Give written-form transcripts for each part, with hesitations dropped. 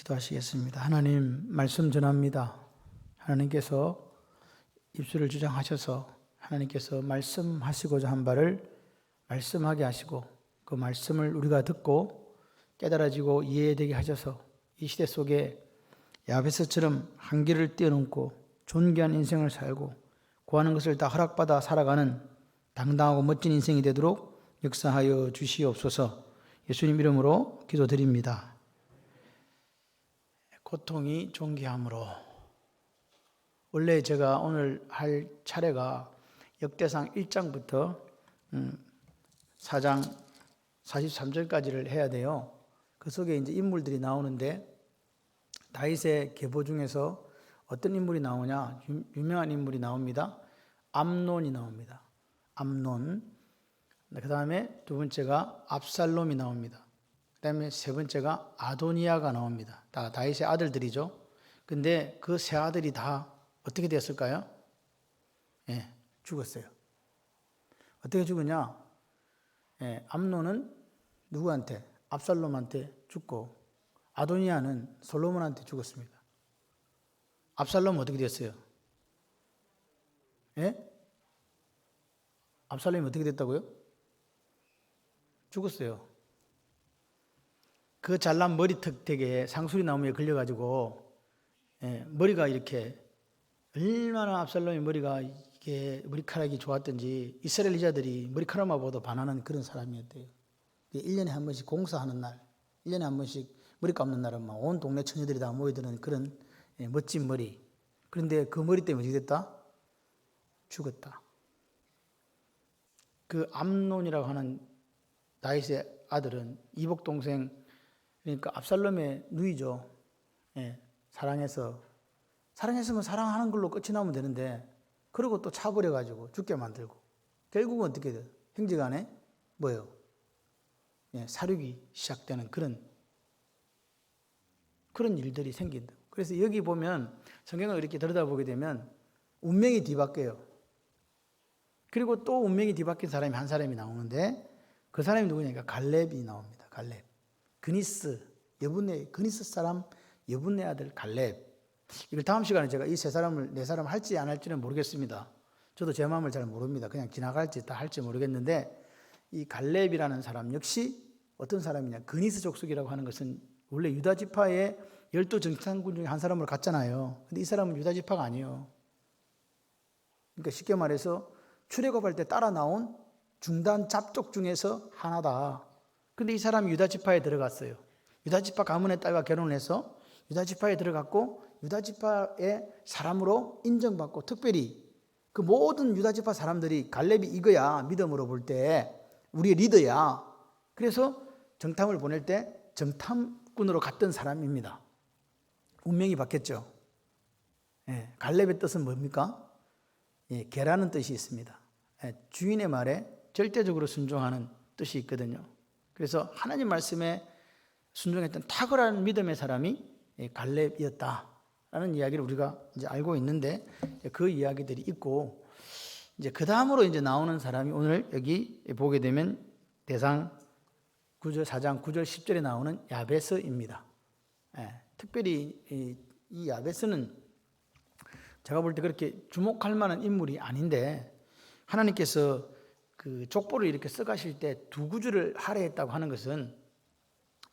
기도하시겠습니다. 하나님, 말씀 전합니다. 하나님께서 입술을 주장하셔서 하나님께서 말씀하시고자 한 바를 말씀하게 하시고 그 말씀을 우리가 듣고 깨달아지고 이해되게 하셔서 이 시대 속에 야베스처럼 한계를 뛰어넘고 존귀한 인생을 살고 구하는 것을 다 허락받아 살아가는 당당하고 멋진 인생이 되도록 역사하여 주시옵소서. 예수님 이름으로 기도드립니다. 고통이 존귀함으로. 원래 제가 오늘 할 차례가 역대상 1장부터 4장 43절까지를 해야 돼요. 그 속에 이제 인물들이 나오는데 다윗의 계보 중에서 어떤 인물이 나오냐? 유명한 인물이 나옵니다. 암논이 나옵니다. 암논. 그 다음에 두 번째가 압살롬이 나옵니다. 그 다음에 세 번째가 아도니아가 나옵니다. 다 다윗의 아들들이죠. 근데 그 세 아들이 다 어떻게 되었을까요? 죽었어요. 어떻게 죽었냐? 암논은 누구한테? 압살롬한테 죽고 아도니아는 솔로몬한테 죽었습니다. 압살롬은 어떻게 됐어요? 압살롬이 어떻게 됐다고요? 죽었어요. 그 잘난 머리턱 댁에 상수리 나무에 걸려가지고 머리가 이렇게 얼마나 압살롬의 머리가 이게 머리카락이 좋았던지 이스라엘 여자들이 머리카락만 봐도 반하는 그런 사람이었대요. 1년에 한 번씩 공사하는 날, 1년에 한 번씩 머리 감는 날은 막 온 동네 처녀들이 다 모여드는 그런 멋진 머리. 그런데 그 머리 때문에 어떻게 됐다? 죽었다. 그 암논이라고 하는 다윗의 아들은 이복 동생, 그러니까 압살롬의 누이죠. 사랑했으면 사랑하는 걸로 끝이 나면 되는데 그리고 또 차버려가지고 죽게 만들고 결국은 어떻게 돼요? 형제간에 뭐예요? 사륙이 시작되는 그런 일들이 생긴다. 그래서 여기 보면 성경을 이렇게 들여다보게 되면 운명이 뒤바뀌어요. 그리고 또 운명이 뒤바뀐 사람이 한 사람이 나오는데 그 사람이 누구냐니까 갈렙이 나옵니다. 갈렙. 그니스 사람 여분네 아들 갈렙. 이걸 다음 시간에 제가 이 네 사람 할지 안 할지는 모르겠습니다. 저도 제 마음을 잘 모릅니다. 그냥 지나갈지 다 할지 모르겠는데 이 갈렙이라는 사람 역시 어떤 사람이냐? 그니스 족속이라고 하는 것은 원래 유다 지파의 12정탐꾼 중에 한 사람을 갖잖아요. 근데 이 사람은 유다 지파가 아니에요. 그러니까 쉽게 말해서 출애굽할 때 따라 나온 중단 잡족 중에서 하나다. 근데 이 사람이 유다 지파에 들어갔어요. 유다 지파 가문의 딸과 결혼을 해서 유다 지파에 들어갔고 유다 지파의 사람으로 인정받고 특별히 그 모든 유다 지파 사람들이 갈렙이 이거야 믿음으로 볼 때 우리의 리더야. 그래서 정탐을 보낼 때 정탐꾼으로 갔던 사람입니다. 운명이 바뀌었죠. 갈렙의 뜻은 뭡니까? 개라는 뜻이 있습니다. 주인의 말에 절대적으로 순종하는 뜻이 있거든요. 그래서 하나님 말씀에 순종했던 탁월한 믿음의 사람이 갈렙이었다라는 이야기를 우리가 이제 알고 있는데 그 이야기들이 있고 이제 그 다음으로 이제 나오는 사람이 오늘 여기 보게 되면 대상 4장 9절 10절에 나오는 야베스입니다. 특별히 이 야베스는 제가 볼 때 그렇게 주목할 만한 인물이 아닌데 하나님께서 그 족보를 이렇게 써가실 때 두 구절을 할애했다고 하는 것은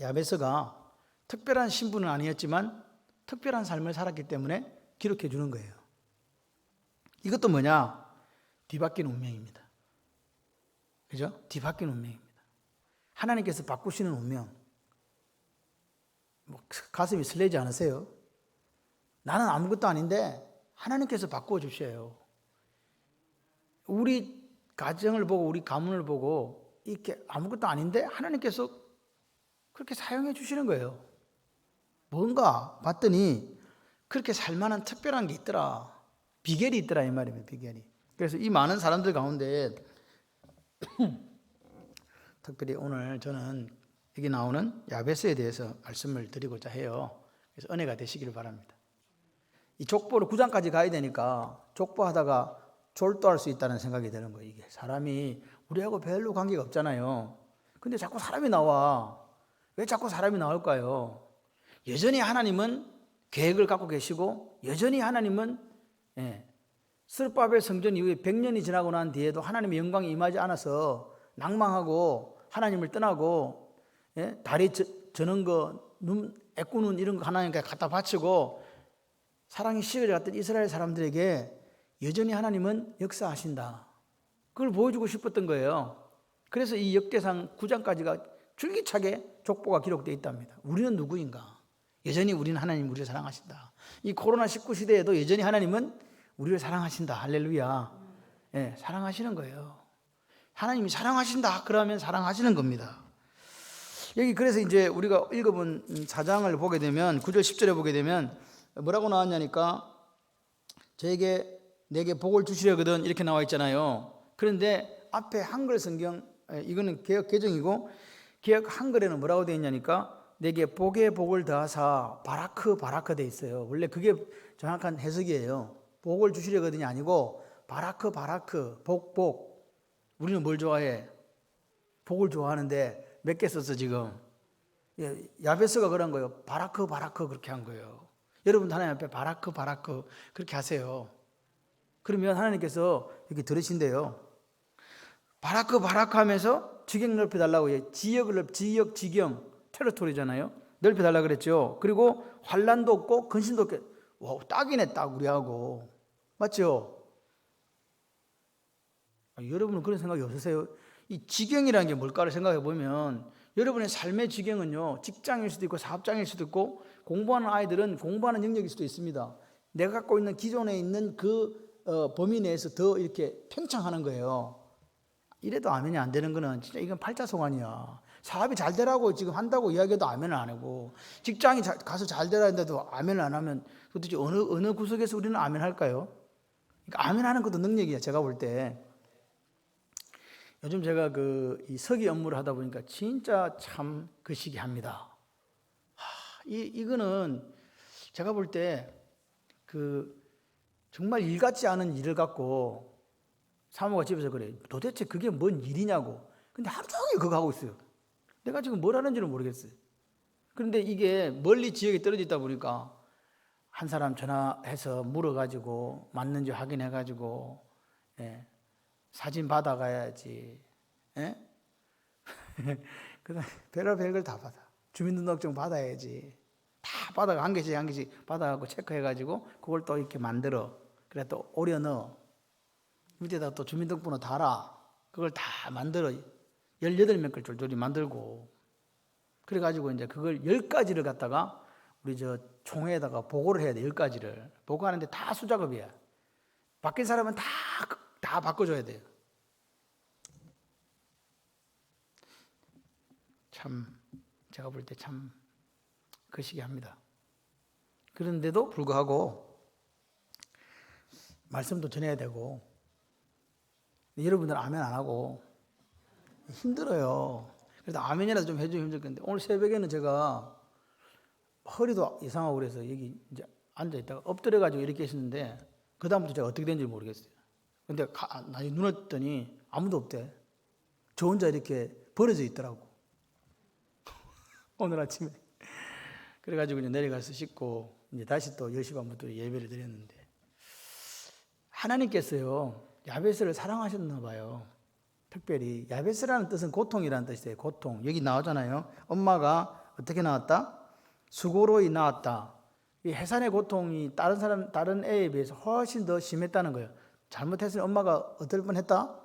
야베스가 특별한 신분은 아니었지만 특별한 삶을 살았기 때문에 기록해 주는 거예요. 이것도 뭐냐? 뒤바뀐 운명입니다. 그죠? 뒤바뀐 운명입니다. 하나님께서 바꾸시는 운명. 가슴이 설레지 않으세요? 나는 아무것도 아닌데 하나님께서 바꾸어 주셔요. 우리 가정을 보고 우리 가문을 보고 이렇게 아무것도 아닌데 하나님께서 그렇게 사용해 주시는 거예요. 뭔가 봤더니 그렇게 살만한 특별한 게 있더라. 비결이 있더라 이 말입니다. 비결이. 그래서 이 많은 사람들 가운데 특별히 오늘 저는 여기 나오는 야베스에 대해서 말씀을 드리고자 해요. 그래서 은혜가 되시기를 바랍니다. 이 족보로 9장까지 가야 되니까 족보하다가 졸도할 수 있다는 생각이 드는 거예요. 이게 사람이 우리하고 별로 관계가 없잖아요. 근데 자꾸 사람이 나와. 왜 자꾸 사람이 나올까요? 여전히 하나님은 계획을 갖고 계시고 여전히 하나님은 스룹바벨 성전 이후에 100년이 지나고 난 뒤에도 하나님의 영광이 임하지 않아서 낭망하고 하나님을 떠나고 다리 저는 거, 애꾸눈 이런 거 하나님께 갖다 바치고 사랑이 식어졌던 이스라엘 사람들에게 여전히 하나님은 역사하신다. 그걸 보여주고 싶었던 거예요. 그래서 이 역대상 9장까지가 줄기차게 족보가 기록되어 있답니다. 우리는 누구인가? 여전히 우리는 하나님 우리를 사랑하신다. 이 코로나19 시대에도 여전히 하나님은 우리를 사랑하신다. 할렐루야. 사랑하시는 거예요. 하나님이 사랑하신다. 그러면 사랑하시는 겁니다. 여기 그래서 이제 우리가 읽어본 4장을 보게 되면 9절 10절에 보게 되면 뭐라고 나왔냐니까 내게 복을 주시려거든 이렇게 나와 있잖아요. 그런데 앞에 한글 성경 이거는 개역 개정이고 개역 한글에는 뭐라고 되어 있냐니까 내게 복에 복을 더하사 바라크 돼 있어요. 원래 그게 정확한 해석이에요. 복을 주시려거든이 아니고 바라크 복. 우리는 뭘 좋아해? 복을 좋아하는데 몇 개 썼어 지금? 야베스가 그런 거예요. 바라크 그렇게 한 거예요. 여러분도 하나님 앞에 바라크 그렇게 하세요. 그러면 하나님께서 이렇게 들으신대요. 바라크 하면서 지경 넓혀달라고 해요. 지경 테리토리잖아요. 넓혀달라 그랬죠. 그리고 환란도 없고 근심도 없게. 와, 딱이네 딱 우리하고. 맞죠? 여러분은 그런 생각이 없으세요? 이 지경이라는 게 뭘까를 생각해 보면 여러분의 삶의 지경은요, 직장일 수도 있고 사업장일 수도 있고 공부하는 아이들은 공부하는 영역일 수도 있습니다. 내가 갖고 있는 기존에 있는 그 범위 내에서 더 이렇게 팽창하는 거예요. 이래도 아멘이 안 되는 거는 진짜 이건 팔자송환이야. 사업이 잘 되라고 지금 한다고 이야기해도 아멘을 안 하고 직장이 가서 잘 되라 했는데도 아멘을 안 하면 도대체 어느 구석에서 우리는 아멘 할까요? 그러니까 아멘 하는 것도 능력이야. 제가 볼 때 요즘 제가 이 서기 업무를 하다 보니까 진짜 참 그 시기 합니다. 이거는 제가 볼 때 정말 일 같지 않은 일을 갖고 사모가 집에서 그래. 도대체 그게 뭔 일이냐고. 근데 하루 종일 그거 하고 있어요. 내가 지금 뭘 하는지는 모르겠어요. 그런데 이게 멀리 지역에 떨어져 있다 보니까 한 사람 전화해서 물어가지고 맞는지 확인해가지고 사진 받아가야지. 그다음 별걸 다 받아. 주민등록증 받아야지. 다 받아가 한 개씩 받아가고 체크해가지고 그걸 또 이렇게 만들어. 그래 또 오려 넣어. 밑에다 또 주민등록번호 달아. 그걸 다 만들어. 18몇 걸 줄줄이 만들고. 그래가지고 이제 그걸 10가지를 갖다가 우리 총회에다가 보고를 해야 돼. 10가지를. 보고하는데 다 수작업이야. 바뀐 사람은 다 바꿔줘야 돼요. 참, 제가 볼 때 참 거시기합니다. 그런데도 불구하고 말씀도 전해야 되고 여러분들 아멘 안 하고 힘들어요. 그래서 아멘이라도 좀 해주면 힘들 건데 오늘 새벽에는 제가 허리도 이상하고 그래서 여기 이제 앉아있다가 엎드려가지고 이렇게 있었는데 그 다음부터 제가 어떻게 된지 모르겠어요. 근데 나중에 눈을 떴더니 아무도 없대. 저 혼자 이렇게 버려져 있더라고. 오늘 아침에. 그래가지고 이제 내려가서 씻고 이제 다시 또 10시 반부터 예배를 드렸는데 하나님께서요 야베스를 사랑하셨나 봐요. 특별히 야베스라는 뜻은 고통이라는 뜻이에요. 고통. 여기 나오잖아요. 엄마가 어떻게 나왔다? 수고로이 나왔다. 이 해산의 고통이 다른 애에 비해서 훨씬 더 심했다는 거예요. 잘못했으면 엄마가 어떨 뻔했다?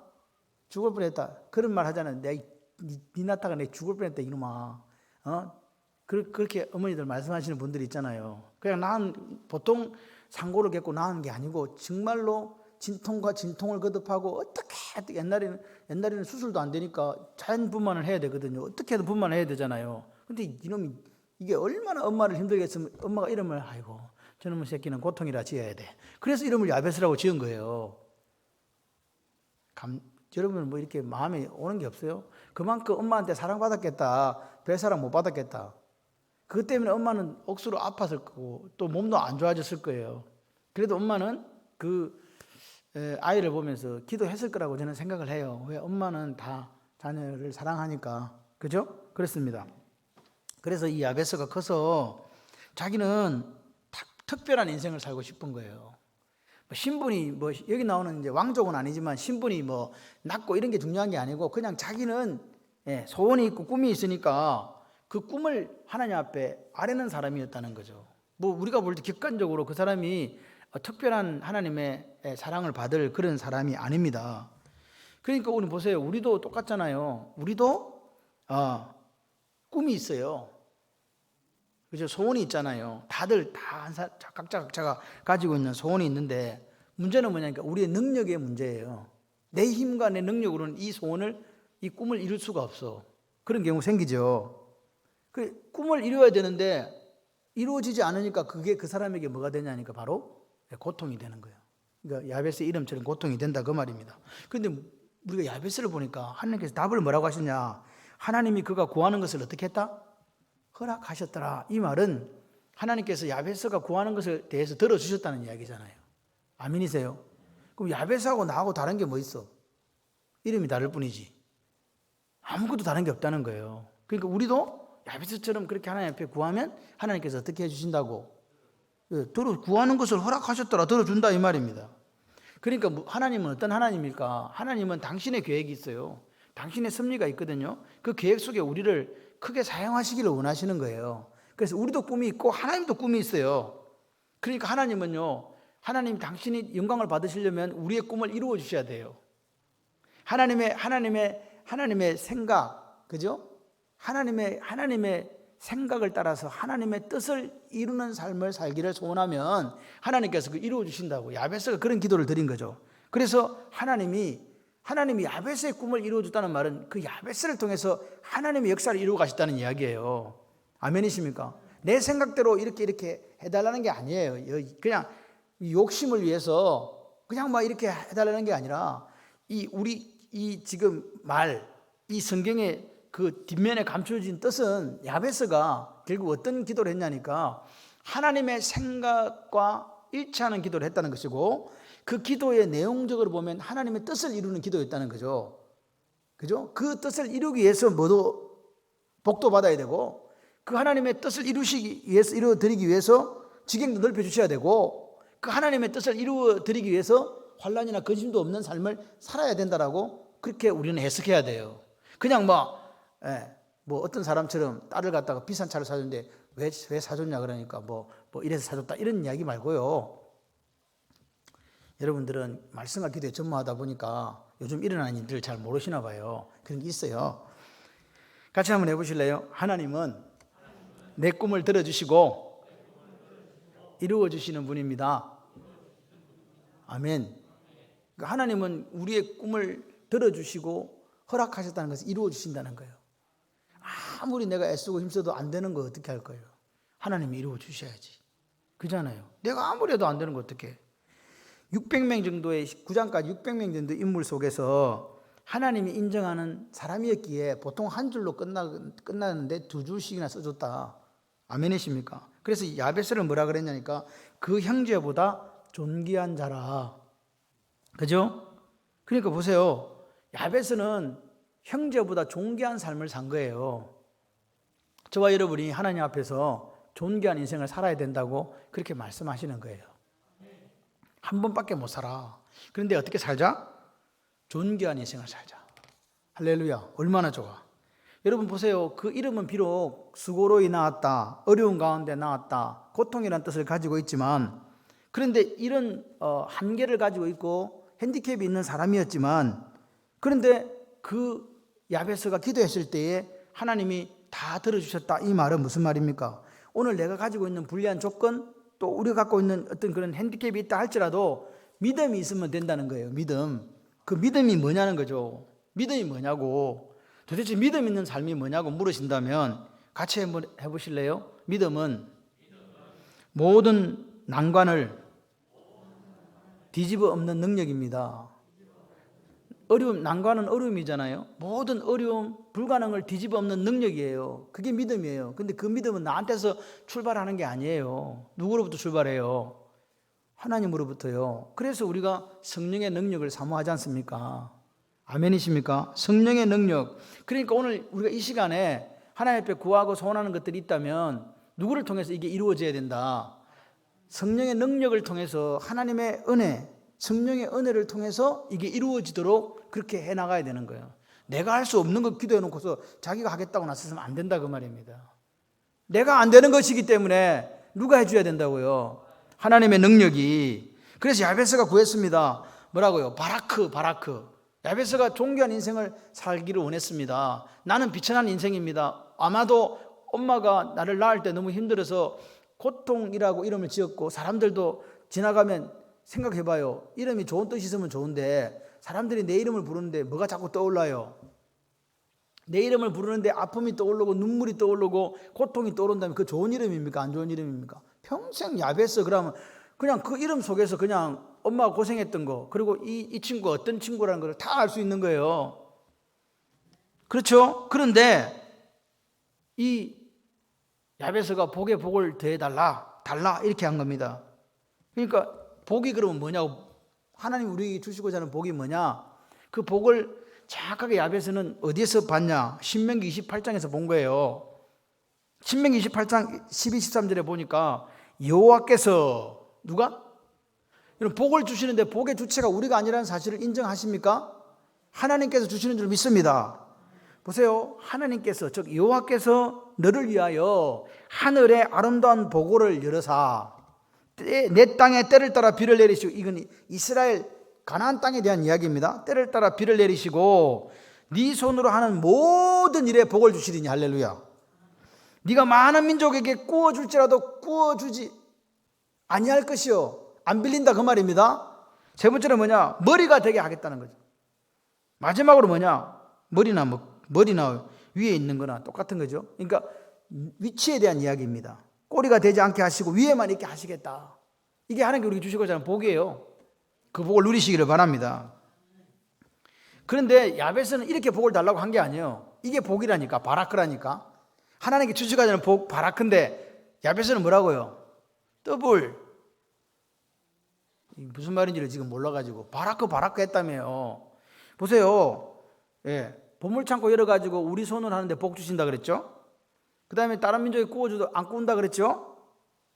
죽을 뻔했다. 그런 말 하잖아요. 니 낳다가 내 죽을 뻔했다 이놈아. 그렇게 어머니들 말씀하시는 분들이 있잖아요. 그냥 보통 상고를 겪고 낳은 게 아니고 정말로 진통과 진통을 거듭하고 어떻게 옛날에는 수술도 안 되니까 자연 분만을 해야 되거든요. 어떻게든 분만을 해야 되잖아요. 근데 이놈이 이게 얼마나 엄마를 힘들게 했으면 엄마가 이름을 아이고 저놈의 새끼는 고통이라 지어야 돼. 그래서 이름을 야베스라고 지은 거예요. 여러분은 뭐 이렇게 마음에 오는 게 없어요? 그만큼 엄마한테 사랑받았겠다. 별 사랑 못 받았겠다. 그것 때문에 엄마는 억수로 아팠을 거고 또 몸도 안 좋아졌을 거예요. 그래도 엄마는 그 아이를 보면서 기도했을 거라고 저는 생각을 해요. 왜? 엄마는 다 자녀를 사랑하니까. 그죠? 그렇습니다. 그래서 이 야베스가 커서 자기는 특별한 인생을 살고 싶은 거예요. 신분이 여기 나오는 이제 왕족은 아니지만 신분이 낮고 이런 게 중요한 게 아니고 그냥 자기는 소원이 있고 꿈이 있으니까 그 꿈을 하나님 앞에 아뢰는 사람이었다는 거죠. 우리가 볼 때 객관적으로 그 사람이 특별한 하나님의 사랑을 받을 그런 사람이 아닙니다. 그러니까 오늘 보세요. 우리도 똑같잖아요. 우리도 꿈이 있어요. 그죠? 소원이 있잖아요. 다들 다 각자가 가지고 있는 소원이 있는데 문제는 뭐냐니까 우리의 능력의 문제예요. 내 힘과 내 능력으로는 이 꿈을 이룰 수가 없어. 그런 경우 생기죠. 그 꿈을 이루어야 되는데 이루어지지 않으니까 그게 그 사람에게 뭐가 되냐니까 바로 고통이 되는 거예요. 그러니까 야베스의 이름처럼 고통이 된다 그 말입니다. 그런데 우리가 야베스를 보니까 하나님께서 답을 뭐라고 하셨냐? 하나님이 그가 구하는 것을 어떻게 했다? 허락하셨더라. 이 말은 하나님께서 야베스가 구하는 것에 대해서 들어주셨다는 이야기잖아요. 아멘이세요? 그럼 야베스하고 나하고 다른 게 뭐 있어? 이름이 다를 뿐이지 아무것도 다른 게 없다는 거예요. 그러니까 우리도 야베스처럼 그렇게 하나님 앞에 구하면 하나님께서 어떻게 해주신다고? 구하는 것을 허락하셨더라. 들어준다 이 말입니다. 그러니까 하나님은 어떤 하나님일까? 하나님은 당신의 계획이 있어요. 당신의 섭리가 있거든요. 그 계획 속에 우리를 크게 사용하시기를 원하시는 거예요. 그래서 우리도 꿈이 있고 하나님도 꿈이 있어요. 그러니까 하나님은요, 하나님 당신이 영광을 받으시려면 우리의 꿈을 이루어 주셔야 돼요. 하나님의 생각, 그죠? 하나님의 생각을 따라서 하나님의 뜻을 이루는 삶을 살기를 소원하면 하나님께서 그 이루어 주신다고 야베스가 그런 기도를 드린 거죠. 그래서 하나님이 야베스의 꿈을 이루어 줬다는 말은 그 야베스를 통해서 하나님의 역사를 이루어 가셨다는 이야기예요. 아멘이십니까? 내 생각대로 이렇게 해달라는 게 아니에요. 그냥 욕심을 위해서 그냥 이렇게 해달라는 게 아니라 지금 이 성경의 그 뒷면에 감춰진 뜻은 야베스가 결국 어떤 기도를 했냐니까 하나님의 생각과 일치하는 기도를 했다는 것이고 그 기도의 내용적으로 보면 하나님의 뜻을 이루는 기도였다는 거죠. 그죠? 그 뜻을 이루기 위해서 복도 받아야 되고 그 하나님의 뜻을 이루어드리기 위해서 지경도 넓혀주셔야 되고 그 하나님의 뜻을 이루어드리기 위해서 환난이나 근심도 없는 삶을 살아야 된다라고 그렇게 우리는 해석해야 돼요. 그냥 어떤 사람처럼 딸을 갖다가 비싼 차를 사줬는데 왜 사줬냐 그러니까 이래서 사줬다 이런 이야기 말고요. 여러분들은 말씀과 기도에 전무하다 보니까 요즘 일어나는 일들을 잘 모르시나 봐요. 그런 게 있어요. 같이 한번 해보실래요? 하나님은 내 꿈을 들어주시고 이루어주시는 분입니다. 아멘. 하나님은 우리의 꿈을 들어주시고 허락하셨다는 것을 이루어주신다는 거예요. 아무리 내가 애쓰고 힘써도 안 되는 거 어떻게 할 거예요? 하나님이 이루어주셔야지. 그잖아요. 내가 아무리 해도 안 되는 거 어떻게? 600명 정도의 9장까지 600명 정도 인물 속에서 하나님이 인정하는 사람이었기에 보통 한 줄로 끝나는데 2줄씩이나 써줬다. 아멘이십니까? 그래서 야베스를 뭐라 그랬냐니까 그 형제보다 존귀한 자라. 그죠? 그러니까 보세요. 야베스는 형제보다 존귀한 삶을 산 거예요. 저와 여러분이 하나님 앞에서 존귀한 인생을 살아야 된다고 그렇게 말씀하시는 거예요. 한 번밖에 못 살아. 그런데 어떻게 살자? 존귀한 인생을 살자. 할렐루야. 얼마나 좋아. 여러분 보세요. 그 이름은 비록 수고로이 나왔다. 어려운 가운데 나왔다. 고통이라는 뜻을 가지고 있지만 그런데 이런 한계를 가지고 있고 핸디캡이 있는 사람이었지만 그런데 그 야베스가 기도했을 때에 하나님이 다 들어주셨다. 이 말은 무슨 말입니까? 오늘 내가 가지고 있는 불리한 조건 또 우리가 갖고 있는 어떤 그런 핸디캡이 있다 할지라도 믿음이 있으면 된다는 거예요. 믿음. 그 믿음이 뭐냐는 거죠. 믿음이 뭐냐고. 도대체 믿음 있는 삶이 뭐냐고 물으신다면 같이 한번 해보실래요? 믿음은 모든 난관을 뒤집어 엎는 능력입니다. 난관은 어려움이잖아요. 모든 어려움, 불가능을 뒤집어 엎는 능력이에요. 그게 믿음이에요. 근데 그 믿음은 나한테서 출발하는 게 아니에요. 누구로부터 출발해요? 하나님으로부터요. 그래서 우리가 성령의 능력을 사모하지 않습니까? 아멘이십니까? 성령의 능력. 그러니까 오늘 우리가 이 시간에 하나님 앞에 구하고 소원하는 것들이 있다면 누구를 통해서 이게 이루어져야 된다? 성령의 능력을 통해서, 하나님의 은혜, 성령의 은혜를 통해서 이게 이루어지도록 그렇게 해나가야 되는 거예요. 내가 할 수 없는 거 기도해 놓고서 자기가 하겠다고 나서면 안 된다 그 말입니다. 내가 안 되는 것이기 때문에 누가 해줘야 된다고요? 하나님의 능력이. 그래서 야베스가 구했습니다. 뭐라고요? 바라크. 야베스가 존귀한 인생을 살기를 원했습니다. 나는 비천한 인생입니다. 아마도 엄마가 나를 낳을 때 너무 힘들어서 고통이라고 이름을 지었고, 사람들도 지나가면 생각해봐요. 이름이 좋은 뜻이 있으면 좋은데 사람들이 내 이름을 부르는데 뭐가 자꾸 떠올라요? 내 이름을 부르는데 아픔이 떠오르고 눈물이 떠오르고 고통이 떠오른다면 그 좋은 이름입니까? 안 좋은 이름입니까? 평생 야베스 그러면 그냥 그 이름 속에서 그냥 엄마가 고생했던 거, 그리고 이 친구가 어떤 친구라는 걸 다 알 수 있는 거예요. 그렇죠? 그런데 이 야베스가 복에 복을 더해달라 이렇게 한 겁니다. 그러니까 복이 그러면 뭐냐고, 하나님 우리에게 주시고자 하는 복이 뭐냐, 그 복을 정확하게 야베스는 어디에서 봤냐? 신명기 28장에서 본 거예요. 신명기 28장 12, 13절에 보니까 여호와께서, 누가? 여러분, 복을 주시는데 복의 주체가 우리가 아니라는 사실을 인정하십니까? 하나님께서 주시는 줄 믿습니다. 보세요. 하나님께서, 즉 여호와께서 너를 위하여 하늘의 아름다운 보고를 열어사 내 땅에 때를 따라 비를 내리시고, 이건 이스라엘 가나안 땅에 대한 이야기입니다. 때를 따라 비를 내리시고 네 손으로 하는 모든 일에 복을 주시리니. 할렐루야. 네가 많은 민족에게 구워줄지라도 구워주지 아니할 것이요, 안 빌린다 그 말입니다. 세 번째는 뭐냐? 머리가 되게 하겠다는 거죠. 마지막으로 뭐냐? 머리나 위에 있는 거나 똑같은 거죠. 그러니까 위치에 대한 이야기입니다. 꼬리가 되지 않게 하시고 위에만 있게 하시겠다. 이게 하나님께 우리에게 주시고자 하는 복이에요. 그 복을 누리시기를 바랍니다. 그런데 야베스는 이렇게 복을 달라고 한 게 아니에요. 이게 복이라니까, 바라크라니까. 하나님께 주시고자 하는 복 바라크인데 야베스는 뭐라고요? 더블. 무슨 말인지를 지금 몰라가지고 바라크 했다며요. 보세요. 예, 보물창고 열어가지고 우리 손을 하는데 복 주신다 그랬죠? 그 다음에 다른 민족이 구워줘도 안 구운다 그랬죠?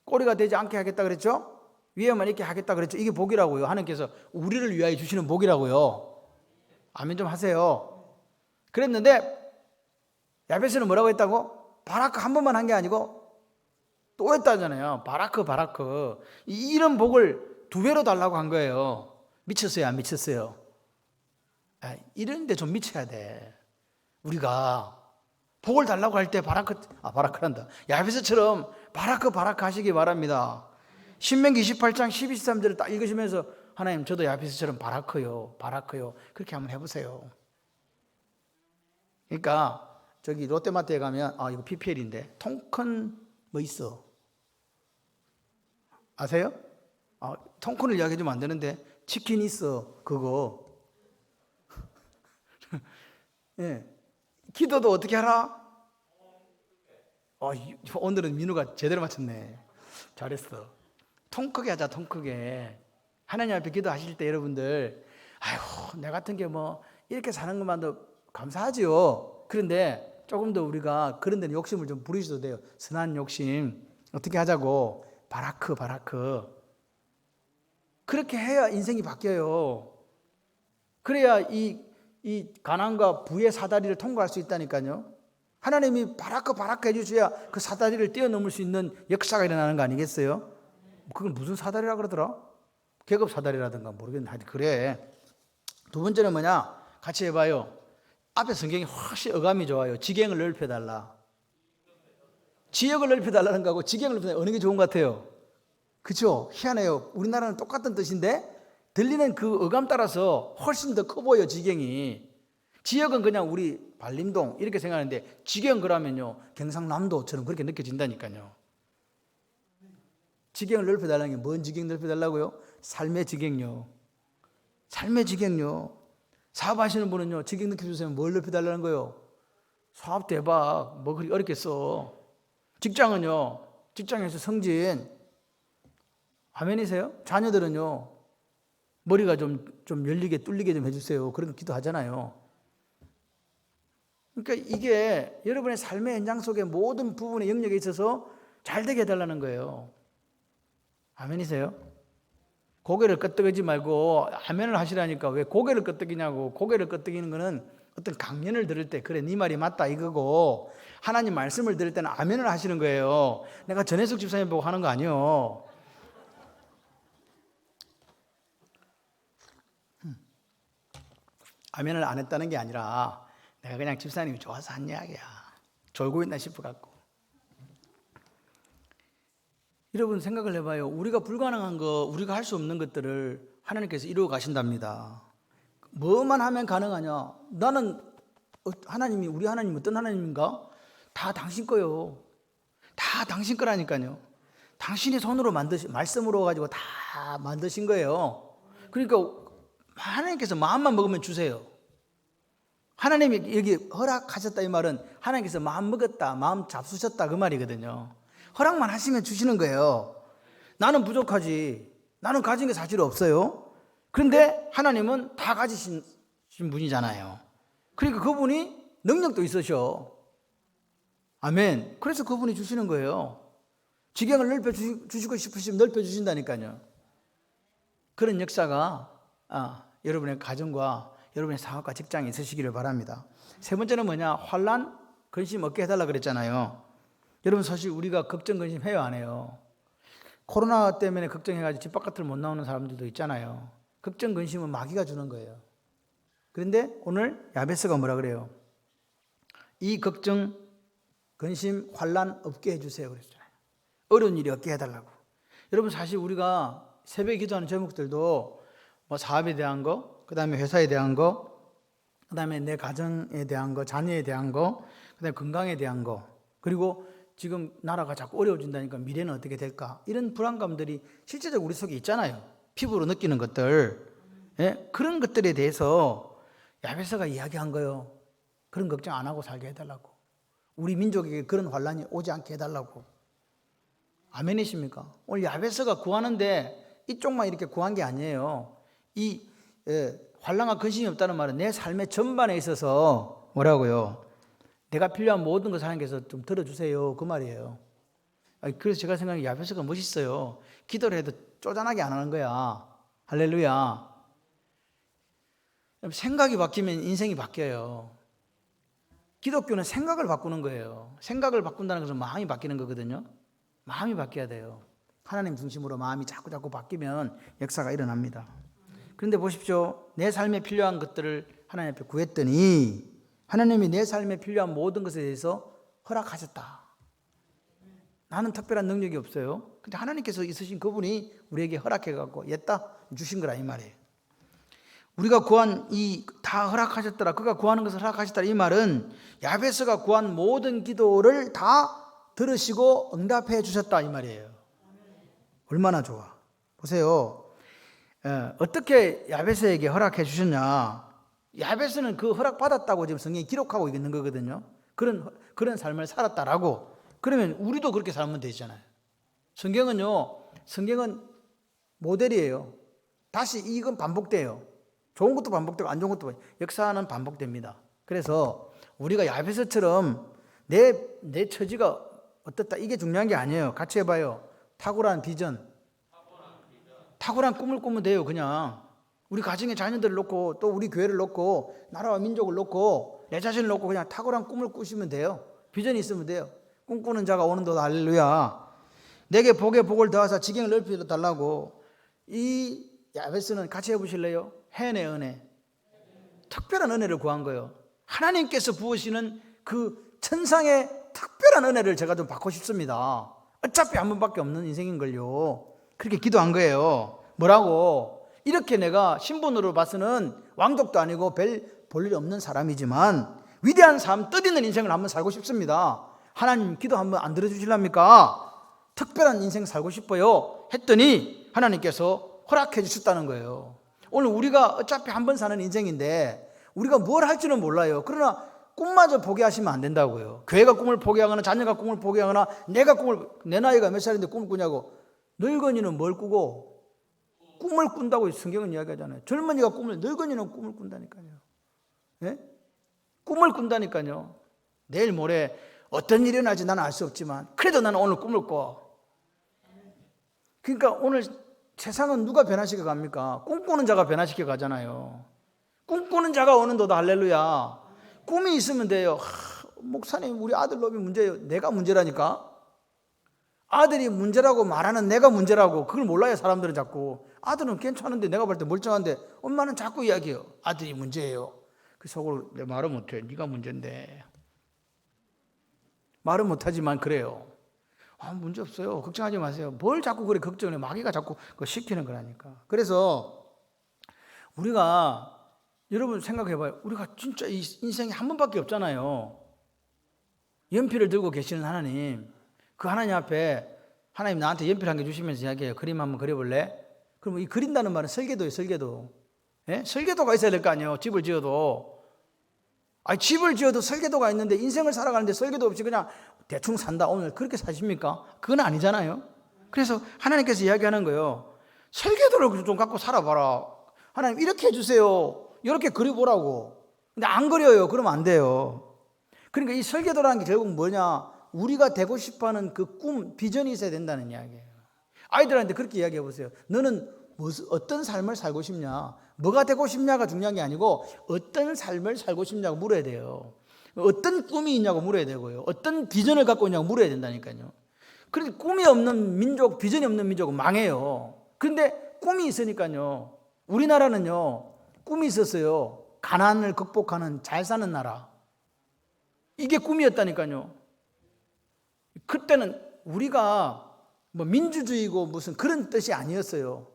꼬리가 되지 않게 하겠다 그랬죠? 위에만 이렇게 하겠다 그랬죠? 이게 복이라고요. 하나님께서 우리를 위하여 주시는 복이라고요. 아멘 좀 하세요. 그랬는데 야베스는 뭐라고 했다고? 바라크 한 번만 한 게 아니고 또 했다잖아요. 바라크. 이런 복을 2배로 달라고 한 거예요. 미쳤어요, 안 미쳤어요? 이런데 좀 미쳐야 돼. 우리가 복을 달라고 할 때 바라크란다. 야베스처럼 바라크 하시기 바랍니다. 신명기 28장 12, 13절을 딱 읽으시면서 하나님 저도 야베스처럼 바라크요. 그렇게 한번 해보세요. 그러니까 저기 롯데마트에 가면 이거 PPL인데 통큰 뭐 있어? 아세요? 통큰을 이야기해주면 안 되는데 치킨 있어 그거. 예. 기도도 어떻게 하라? 오늘은 민우가 제대로 맞췄네. 잘했어. 통 크게 하자, 통 크게. 하나님 앞에 기도하실 때 여러분들, 내 같은 게 뭐 이렇게 사는 것만도 감사하지요. 그런데 조금 더 우리가 그런 데는 욕심을 좀 부리셔도 돼요. 선한 욕심. 어떻게 하자고? 바라크. 그렇게 해야 인생이 바뀌어요. 그래야 이 가난과 부의 사다리를 통과할 수 있다니까요. 하나님이 바라크 해주셔야 그 사다리를 뛰어넘을 수 있는 역사가 일어나는 거 아니겠어요? 그건 무슨 사다리라 그러더라? 계급 사다리라든가 모르겠는데 하여튼 그래. 두 번째는 뭐냐? 같이 해봐요. 앞에 성경이 훨씬 어감이 좋아요. 지경을 넓혀달라. 지역을 넓혀달라는 거하고 지경을 넓혀달라, 어느 게 좋은 것 같아요? 그렇죠? 희한해요. 우리나라는 똑같은 뜻인데 들리는 그 어감 따라서 훨씬 더 커 보여, 지경이. 지역은 그냥 우리 발림동 이렇게 생각하는데 지경 그러면요 경상남도처럼 그렇게 느껴진다니까요. 지경을 넓혀달라는 게 뭔 지경 넓혀달라고요? 삶의 지경요. 사업하시는 분은요 지경 느껴주세요. 뭘 넓혀달라는 거예요? 사업 대박, 뭐 그렇게 어렵겠어. 직장은요, 직장에서 승진. 아멘이세요? 자녀들은요 머리가 좀 열리게 뚫리게 좀 해주세요. 그런 거 기도하잖아요. 그러니까 이게 여러분의 삶의 현장 속의 모든 부분의 영역에 있어서 잘 되게 해달라는 거예요. 아멘이세요? 고개를 끄덕이지 말고 아멘을 하시라니까 왜 고개를 끄덕이냐고. 고개를 끄덕이는 거는 어떤 강연을 들을 때 그래 네 말이 맞다 이거고, 하나님 말씀을 들을 때는 아멘을 하시는 거예요. 내가 전혜숙 집사님 보고 하는 거 아니에요. 아멘을 안 했다는 게 아니라 내가 그냥 집사님이 좋아서 한 이야기야. 졸고 있나 싶어갖고. 여러분 생각을 해봐요. 우리가 불가능한 거, 우리가 할 수 없는 것들을 하나님께서 이루어 가신답니다. 뭐만 하면 가능하냐? 나는 하나님이, 우리 하나님 어떤 하나님인가? 다 당신 거요. 다 당신 거라니까요. 당신이 손으로 말씀으로 가지고 다 만드신 거예요. 그러니까 하나님께서 마음만 먹으면 주세요. 하나님이 여기 허락하셨다 이 말은 하나님께서 마음 먹었다, 마음 잡수셨다 그 말이거든요. 허락만 하시면 주시는 거예요. 나는 부족하지. 나는 가진 게 사실 없어요. 그런데 하나님은 다 가지신 분이잖아요. 그러니까 그분이 능력도 있으셔. 아멘. 그래서 그분이 주시는 거예요. 지경을 넓혀주시고 싶으시면 넓혀주신다니까요. 그런 역사가 여러분의 가정과 여러분의 사업과 직장에 있으시기를 바랍니다. 세 번째는 뭐냐? 환난, 근심 없게 해달라 그랬잖아요. 여러분 사실 우리가 걱정, 근심 해요 안 해요? 코로나 때문에 걱정해가지고 집 바깥을 못 나오는 사람들도 있잖아요. 걱정, 근심은 마귀가 주는 거예요. 그런데 오늘 야베스가 뭐라 그래요? 이 걱정, 근심, 환난 없게 해주세요 그랬잖아요. 어려운 일이 없게 해달라고. 여러분 사실 우리가 새벽에 기도하는 제목들도 뭐 사업에 대한 거, 그 다음에 회사에 대한 거, 그 다음에 내 가정에 대한 거, 자녀에 대한 거, 그 다음에 건강에 대한 거, 그리고 지금 나라가 자꾸 어려워진다니까 미래는 어떻게 될까? 이런 불안감들이 실제적으로 우리 속에 있잖아요. 피부로 느끼는 것들. 예? 그런 것들에 대해서 야베스가 이야기한 거예요. 그런 걱정 안 하고 살게 해달라고. 우리 민족에게 그런 환난이 오지 않게 해달라고. 아멘이십니까? 오늘 야베스가 구하는데 이쪽만 이렇게 구한 게 아니에요. 이 환난과 근심이 없다는 말은 내 삶의 전반에 있어서 뭐라고요? 내가 필요한 모든 것을 하나님께서 좀 들어주세요 그 말이에요. 그래서 제가 생각하기에 야베스가 멋있어요. 기도를 해도 쪼잔하게 안 하는 거야. 할렐루야. 생각이 바뀌면 인생이 바뀌어요. 기독교는 생각을 바꾸는 거예요. 생각을 바꾼다는 것은 마음이 바뀌는 거거든요. 마음이 바뀌어야 돼요. 하나님 중심으로 마음이 자꾸 바뀌면 역사가 일어납니다. 그런데 보십시오. 내 삶에 필요한 것들을 하나님 앞에 구했더니 하나님이 내 삶에 필요한 모든 것에 대해서 허락하셨다. 나는 특별한 능력이 없어요. 근데 하나님께서 있으신 그분이 우리에게 허락해갖고 옛다 주신 거라 이 말이에요. 우리가 구한 이 다 허락하셨더라. 그가 구하는 것을 허락하셨더라. 이 말은 야베스가 구한 모든 기도를 다 들으시고 응답해 주셨다 이 말이에요. 얼마나 좋아. 보세요. 어떻게 야베스에게 허락해 주셨냐? 야베스는 그 허락 받았다고 지금 성경이 기록하고 있는 거거든요. 그런 삶을 살았다라고. 그러면 우리도 그렇게 살면 되잖아요. 성경은 모델이에요. 다시 이건 반복돼요. 좋은 것도 반복되고 안 좋은 것도 역사는 반복됩니다. 그래서 우리가 야베스처럼 내 처지가 어떻다 이게 중요한 게 아니에요. 같이 해봐요. 탁월한 비전. 탁월한 꿈을 꾸면 돼요. 그냥 우리 가정의 자녀들을 놓고 또 우리 교회를 놓고 나라와 민족을 놓고 내 자신을 놓고 그냥 탁월한 꿈을 꾸시면 돼요. 비전이 있으면 돼요. 꿈꾸는 자가 오는도다. 할렐루야. 내게 복에 복을 더하사 지경을 넓혀 달라고. 이 야베스는 같이 해보실래요? 해내 은혜. 특별한 은혜를 구한 거예요. 하나님께서 부으시는 그 천상의 특별한 은혜를 제가 좀 받고 싶습니다. 어차피 한 번밖에 없는 인생인걸요. 그렇게 기도한 거예요. 뭐라고? 이렇게 내가 신분으로 봐서는 왕족도 아니고 별 볼 일 없는 사람이지만 위대한 삶, 뜻있는 인생을 한번 살고 싶습니다. 하나님 기도 한번 안 들어주실랍니까? 특별한 인생 살고 싶어요 했더니 하나님께서 허락해 주셨다는 거예요. 오늘 우리가 어차피 한 번 사는 인생인데 우리가 뭘 할지는 몰라요. 그러나 꿈마저 포기하시면 안 된다고요. 교회가 꿈을 포기하거나 자녀가 꿈을 포기하거나 내 나이가 몇 살인데 꿈을 꾸냐고. 늙은이는 뭘 꾸고 꿈을 꾼다고 성경은 이야기하잖아요. 젊은이가 늙은이는 꿈을 꾼다니까요. 네? 꿈을 꾼다니까요. 내일 모레 어떤 일이 일어날지 나는 알 수 없지만 그래도 나는 오늘 꿈을 꿔. 그러니까 오늘 세상은 누가 변화시켜 갑니까? 꿈꾸는 자가 변화시켜 가잖아요. 꿈꾸는 자가 오는 도다. 할렐루야. 꿈이 있으면 돼요. 목사님 우리 아들 놈이 문제예요. 내가 문제라니까. 아들이 문제라고 말하는 내가 문제라고. 그걸 몰라요 사람들은. 자꾸 아들은 괜찮은데 내가 볼 때 멀쩡한데 엄마는 자꾸 이야기해요. 아들이 문제예요. 그 속으로 내 말은 못해. 네가 문제인데. 말은 못하지만 그래요. 문제 없어요. 걱정하지 마세요. 뭘 자꾸 그래 걱정해. 마귀가 자꾸 그거 시키는 거라니까. 그래서 우리가 여러분 생각해봐요. 우리가 진짜 이 인생이 한 번밖에 없잖아요. 연필을 들고 계시는 하나님, 그 하나님 앞에 하나님 나한테 연필 한 개 주시면서 이야기해요. 그림 한번 그려볼래? 그럼 이 그린다는 말은 설계도예요. 설계도. 예? 설계도가 있어야 될 거 아니에요. 집을 지어도. 집을 지어도 설계도가 있는데 인생을 살아가는데 설계도 없이 그냥 대충 산다. 오늘 그렇게 사십니까? 그건 아니잖아요. 그래서 하나님께서 이야기하는 거예요. 설계도를 좀 갖고 살아봐라. 하나님 이렇게 해주세요. 이렇게 그려보라고. 근데 안 그려요. 그러면 안 돼요. 그러니까 이 설계도라는 게 결국 뭐냐? 우리가 되고 싶어하는 그 꿈, 비전이 있어야 된다는 이야기예요. 아이들한테 그렇게 이야기해 보세요. 너는 어떤 삶을 살고 싶냐? 뭐가 되고 싶냐가 중요한 게 아니고 어떤 삶을 살고 싶냐고 물어야 돼요. 어떤 꿈이 있냐고 물어야 되고요. 어떤 비전을 갖고 있냐고 물어야 된다니까요. 그런데 꿈이 없는 민족, 비전이 없는 민족은 망해요. 그런데 꿈이 있으니까요. 우리나라는요. 꿈이 있었어요. 가난을 극복하는 잘 사는 나라. 이게 꿈이었다니까요. 그때는 우리가 뭐 민주주의고 무슨 그런 뜻이 아니었어요.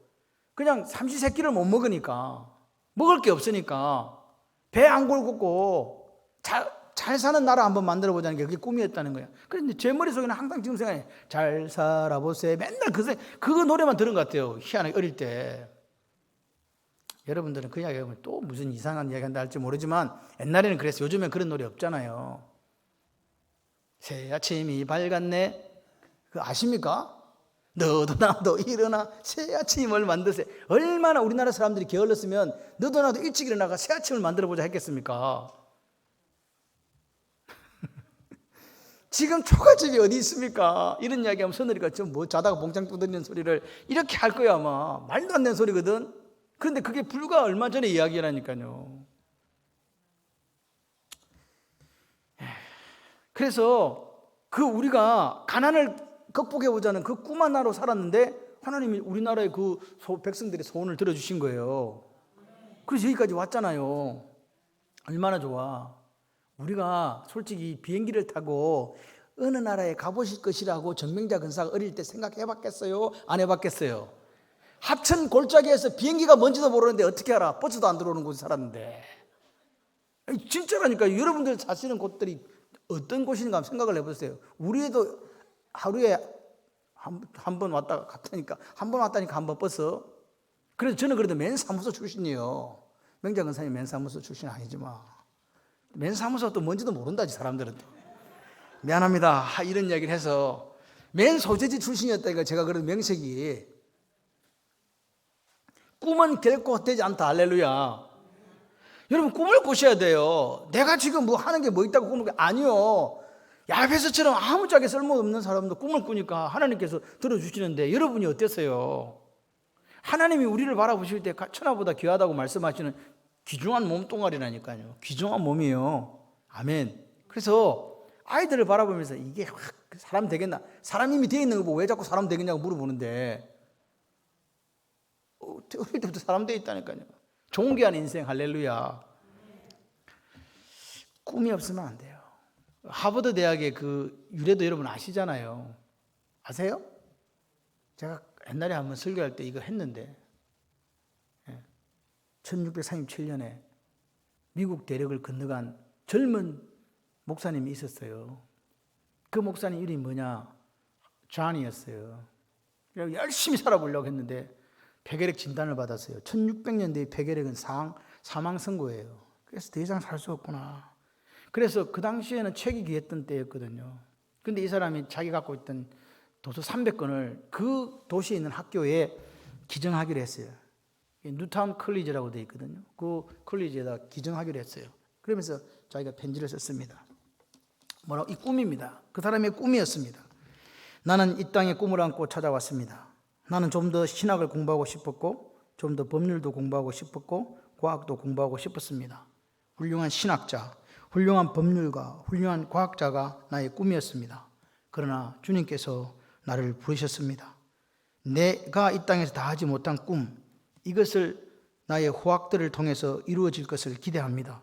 그냥 삼시세끼를 못 먹으니까, 먹을 게 없으니까 배 안 굴고 잘 사는 나라 한번 만들어 보자는 게 그게 꿈이었다는 거예요. 그런데 제 머릿속에는 항상 지금 생각해. 잘 살아보세요. 맨날 그거 노래만 들은 것 같아요. 희한하게 어릴 때. 여러분들은 그 이야기 하면 또 무슨 이상한 이야기 한다 할지 모르지만 옛날에는 그랬어요. 요즘엔 그런 노래 없잖아요. 새 아침이 밝았네. 그거 아십니까? 너도 나도 일어나 새 아침을 만드세요. 얼마나 우리나라 사람들이 게을렀으면 너도 나도 일찍 일어나가 새 아침을 만들어보자 했겠습니까? 지금 초가집이 어디 있습니까? 이런 이야기하면 서늘이가 좀 뭐 자다가 봉창 두드리는 소리를 이렇게 할 거야 아마. 말도 안 되는 소리거든. 그런데 그게 불과 얼마 전에 이야기라니까요. 그래서 그 우리가 가난을 극복해보자는 그 꿈 하나로 살았는데 하나님이 우리나라의 그 백성들의 소원을 들어주신 거예요. 그래서 여기까지 왔잖아요. 얼마나 좋아. 우리가 솔직히 비행기를 타고 어느 나라에 가보실 것이라고 정명자 근사가 어릴 때 생각해봤겠어요? 안 해봤겠어요? 하천 골짜기에서 비행기가 뭔지도 모르는데 어떻게 알아? 버스도 안 들어오는 곳에 살았는데. 진짜라니까. 여러분들 사시는 곳들이 어떤 곳인가 생각을 해보세요. 우리도 하루에 한 번 왔다가 갔다니까 한 번 왔다니까 한 번 버스. 그래서 저는 그래도 맨사무소 출신이에요. 명자 근사님 맨사무소 출신 아니지만 맨사무소 또 뭔지도 모른다지 사람들은. 미안합니다. 이런 이야기를 해서 맨소재지 출신이었다니까. 제가 그런 명색이. 꿈은 결코 헛되지 않다. 할렐루야. 여러분 꿈을 꾸셔야 돼요. 내가 지금 뭐 하는 게 뭐 있다고 꿈을 아니요. 야베스처럼 아무짝에 쓸모없는 사람도 꿈을 꾸니까 하나님께서 들어주시는데 여러분이 어땠어요? 하나님이 우리를 바라보실 때 천하보다 귀하다고 말씀하시는 귀중한 몸뚱아리라니까요. 귀중한 몸이에요. 아멘. 그래서 아이들을 바라보면서 이게 사람 되겠나? 사람 이미 되어 있는 거 보고 왜 자꾸 사람 되겠냐고 물어보는데 어릴 때부터 사람 되어 있다니까요. 존귀한 인생. 할렐루야. 꿈이 없으면 안 돼요. 하버드 대학의 그 유래도 여러분 아시잖아요. 아세요? 제가 옛날에 한번 설교할 때 이거 했는데 1637년에 미국 대륙을 건너간 젊은 목사님이 있었어요. 그 목사님 이름이 뭐냐? 존이었어요. 열심히 살아보려고 했는데 폐결핵 진단을 받았어요. 1600년대의 폐결핵은 사망 선고예요. 그래서 더 이상 살 수 없구나. 그래서 그 당시에는 책이 귀했던 때였거든요. 근데 이 사람이 자기 갖고 있던 도서 300권을 그 도시에 있는 학교에 기증하기로 했어요. 뉴타운 컬리지라고 되어 있거든요. 그 컬리지에다 기증하기로 했어요. 그러면서 자기가 편지를 썼습니다. 이 꿈입니다. 그 사람의 꿈이었습니다. 나는 이 땅에 꿈을 안고 찾아왔습니다. 나는 좀 더 신학을 공부하고 싶었고, 좀 더 법률도 공부하고 싶었고, 과학도 공부하고 싶었습니다. 훌륭한 신학자, 훌륭한 법률가, 훌륭한 과학자가 나의 꿈이었습니다. 그러나 주님께서 나를 부르셨습니다. 내가 이 땅에서 다 하지 못한 꿈, 이것을 나의 후학들을 통해서 이루어질 것을 기대합니다.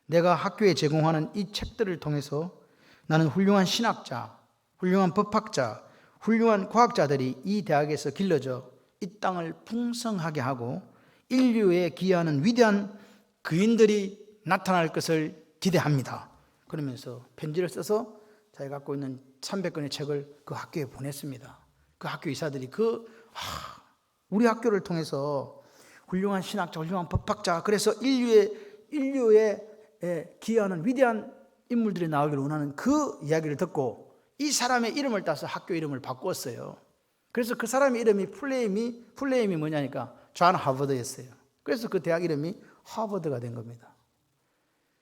내가 학교에 제공하는 이 책들을 통해서 나는 훌륭한 신학자, 훌륭한 법학자, 훌륭한 과학자들이 이 대학에서 길러져 이 땅을 풍성하게 하고 인류에 기여하는 위대한 그인들이 나타날 것을 기대합니다. 그러면서 편지를 써서 자기가 갖고 있는 300권의 책을 그 학교에 보냈습니다. 그 학교 이사들이 우리 학교를 통해서 훌륭한 신학자, 훌륭한 법학자, 그래서 인류에 기여하는 위대한 인물들이 나오기를 원하는 그 이야기를 듣고 이 사람의 이름을 따서 학교 이름을 바꾸었어요. 그래서 그 사람의 이름이 풀네임이 뭐냐니까 존 하버드였어요. 그래서 그 대학 이름이 하버드가 된 겁니다.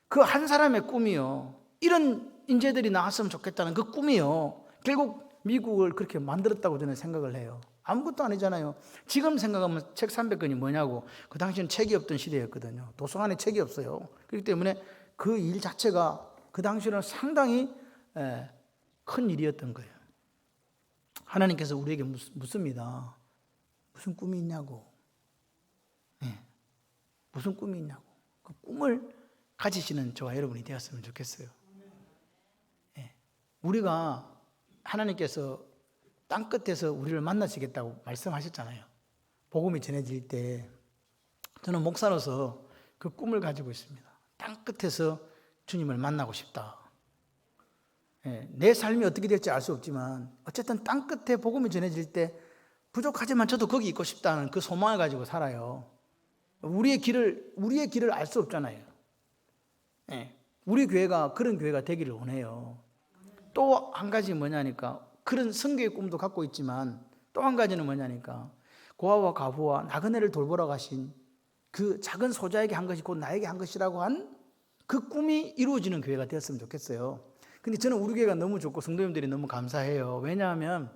그 한 사람의 꿈이요. 이런 인재들이 나왔으면 좋겠다는 그 꿈이요. 결국 미국을 그렇게 만들었다고 저는 생각을 해요. 아무것도 아니잖아요. 지금 생각하면 책 300권이 뭐냐고. 그 당시는 책이 없던 시대였거든요. 도서관에 책이 없어요. 그렇기 때문에 그 일 자체가 그 당시에는 상당히 큰 일이었던 거예요. 하나님께서 우리에게 묻습니다. 무슨 꿈이 있냐고. 무슨 꿈이 있냐고. 그 꿈을 가지시는 저와 여러분이 되었으면 좋겠어요. 우리가 하나님께서 땅끝에서 우리를 만나시겠다고 말씀하셨잖아요. 복음이 전해질 때 저는 목사로서 그 꿈을 가지고 있습니다. 땅끝에서 주님을 만나고 싶다. 내 삶이 어떻게 될지 알 수 없지만 어쨌든 땅끝에 복음이 전해질 때 부족하지만 저도 거기 있고 싶다는 그 소망을 가지고 살아요. 우리의 길을 알 수 없잖아요. 우리 교회가 그런 교회가 되기를 원해요. 또 한 가지 뭐냐니까 그런 성교의 꿈도 갖고 있지만 또 한 가지는 뭐냐니까 고아와 가부와 나그네를 돌보러 가신 그 작은 소자에게 한 것이 곧 나에게 한 것이라고 한 그 꿈이 이루어지는 교회가 되었으면 좋겠어요. 근데 저는 우리 교회가 너무 좋고 성도님들이 너무 감사해요. 왜냐하면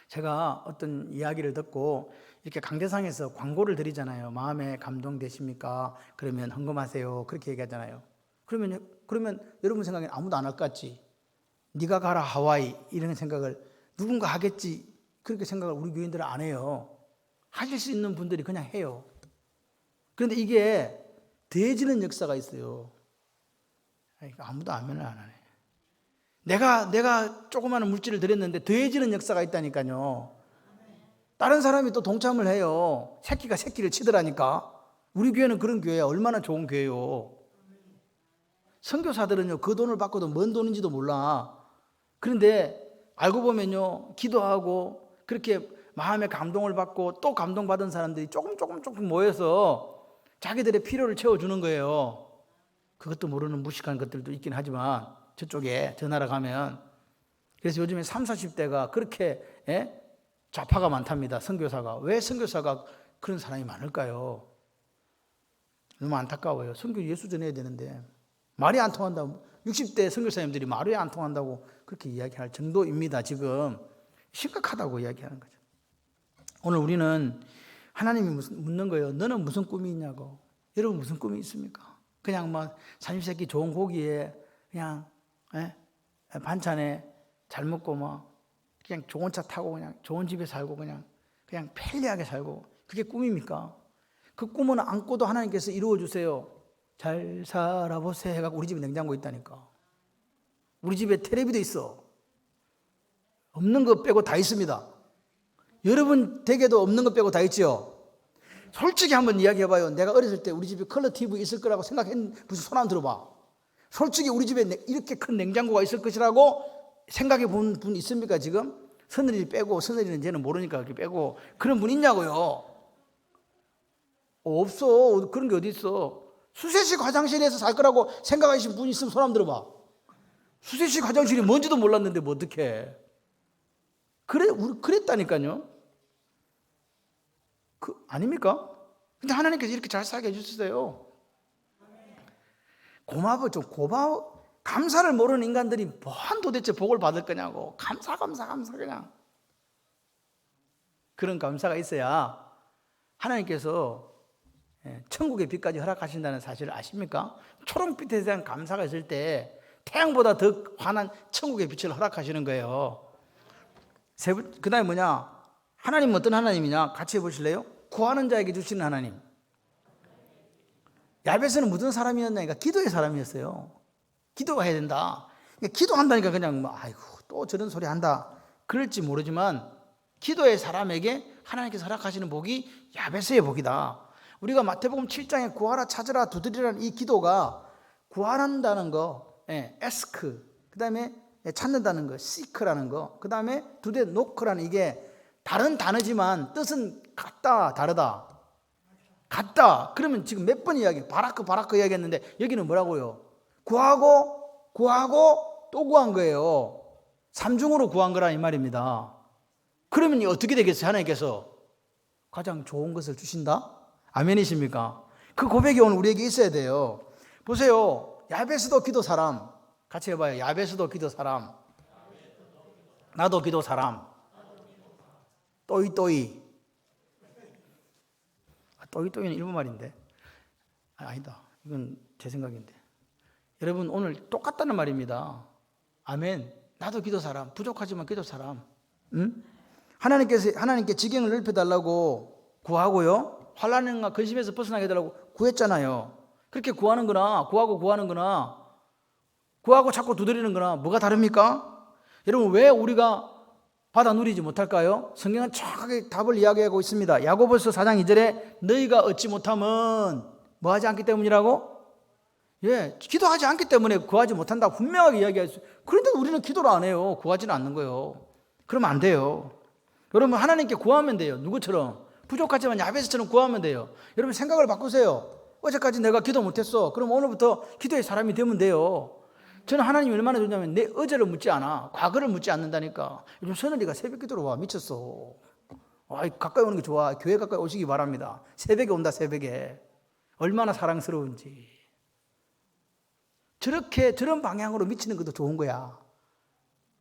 제가 어떤 이야기를 듣고 이렇게 강대상에서 광고를 드리잖아요. 마음에 감동되십니까? 그러면 헌금하세요. 그렇게 얘기하잖아요. 그러면 여러분 생각엔 아무도 안 할 것 같지? 네가 가라 하와이 이런 생각을 누군가 하겠지 그렇게 생각을 우리 교인들은 안 해요. 하실 수 있는 분들이 그냥 해요. 그런데 이게 더해지는 역사가 있어요. 아무도 아멘을 안 하네. 내가 조그마한 물질을 드렸는데 더해지는 역사가 있다니까요. 다른 사람이 또 동참을 해요. 새끼가 새끼를 치더라니까. 우리 교회는 그런 교회야. 얼마나 좋은 교회요. 선교사들은요 그 돈을 받고도 뭔 돈인지도 몰라. 그런데 알고 보면요 기도하고 그렇게 마음의 감동을 받고 또 감동받은 사람들이 조금 모여서 자기들의 필요를 채워주는 거예요. 그것도 모르는 무식한 것들도 있긴 하지만 저쪽에 저 나라 가면. 그래서 요즘에 30, 40대가 그렇게 좌파가 많답니다. 선교사가. 왜 선교사가 그런 사람이 많을까요? 너무 안타까워요. 선교 예수 전해야 되는데 말이 안 통한다고 60대 선교사님들이 말이 안 통한다고 그렇게 이야기할 정도입니다. 지금 심각하다고 이야기하는 거죠. 오늘 우리는 하나님이 묻는 거예요. 너는 무슨 꿈이 있냐고. 여러분 무슨 꿈이 있습니까? 그냥 뭐 삼시세끼 좋은 고기에 그냥 반찬에 잘 먹고 뭐 그냥 좋은 차 타고 그냥 좋은 집에 살고 그냥 편리하게 살고 그게 꿈입니까? 그 꿈은 안고도 하나님께서 이루어 주세요. 잘 살아보세요 해갖고 우리 집에 냉장고 있다니까. 우리 집에 텔레비도 있어. 없는 거 빼고 다 있습니다. 여러분 댁에도 없는 거 빼고 다 있죠. 솔직히 한번 이야기해봐요. 내가 어렸을 때 우리 집에 컬러 TV 있을 거라고 생각했는데 무슨 손 안 들어봐. 솔직히 우리 집에 이렇게 큰 냉장고가 있을 것이라고 생각해 본 분 있습니까 지금? 서늘이 빼고, 서늘이는 쟤는 모르니까 그렇게 빼고 그런 분 있냐고요. 없어. 그런 게 어디 있어. 수세식 화장실에서 살 거라고 생각하신 분 있으면 손 한번 들어봐. 수세식 화장실이 뭔지도 몰랐는데 뭐 어떡해. 우리 그랬다니까요. 아닙니까? 근데 하나님께서 이렇게 잘 살게 해주셨어요. 감사를 모르는 인간들이 뭔 도대체 복을 받을 거냐고. 감사 그냥. 그런 감사가 있어야 하나님께서 천국의 빛까지 허락하신다는 사실을 아십니까? 초롱빛에 대한 감사가 있을 때 태양보다 더 환한 천국의 빛을 허락하시는 거예요. 그 다음에 뭐냐? 하나님은 어떤 하나님이냐? 같이 해보실래요? 구하는 자에게 주시는 하나님. 야베스는 무슨 사람이었냐니까 기도의 사람이었어요. 기도가 해야 된다. 기도한다니까 그냥 뭐 아이고 또 저런 소리 한다 그럴지 모르지만 기도의 사람에게 하나님께서 허락하시는 복이 야베스의 복이다. 우리가 마태복음 7장에 구하라 찾으라 두드리라는 이 기도가 구한다는 거, 에스크, 그 다음에 찾는다는 거, 시크라는 거, 그 다음에 두대 노크라는 이게 다른 단어지만 뜻은 같다 다르다. 같다. 그러면 지금 몇 번 이야기, 바라크 이야기했는데 여기는 뭐라고요? 구하고 또 구한 거예요. 삼중으로 구한 거라 이 말입니다. 그러면 어떻게 되겠어요? 하나님께서 가장 좋은 것을 주신다? 아멘이십니까? 그 고백이 오늘 우리에게 있어야 돼요. 보세요. 야베스도 기도 사람. 같이 해봐요. 야베스도 기도 사람. 나도 기도 사람. 또이또이는 일본 말인데. 아니다. 이건 제 생각인데. 여러분 오늘 똑같다는 말입니다. 아멘. 나도 기도 사람. 부족하지만 기도 사람. 응? 하나님께 지경을 넓혀달라고 구하고요. 환난과 근심에서 벗어나게 해달라고 구했잖아요. 그렇게 구하는 거나 구하고 자꾸 두드리는 거나 뭐가 다릅니까? 여러분 왜 우리가 받아 누리지 못할까요? 성경은 정확하게 답을 이야기하고 있습니다. 야고보서 4장 2절에 너희가 얻지 못하면 뭐 하지 않기 때문이라고? 기도하지 않기 때문에 구하지 못한다 분명하게 이야기했어요. 그런데 우리는 기도를 안 해요. 구하지는 않는 거예요. 그러면 안 돼요. 여러분 하나님께 구하면 돼요. 누구처럼? 부족하지만 야베스처럼 구하면 돼요. 여러분 생각을 바꾸세요. 어제까지 내가 기도 못했어. 그럼 오늘부터 기도의 사람이 되면 돼요. 저는 하나님이 얼마나 좋냐면 내 어제를 묻지 않아. 과거를 묻지 않는다니까. 요즘 서늘이가 새벽 기도로 와. 미쳤어. 가까이 오는 게 좋아. 교회 가까이 오시기 바랍니다. 새벽에 온다 새벽에. 얼마나 사랑스러운지. 저런 방향으로 미치는 것도 좋은 거야.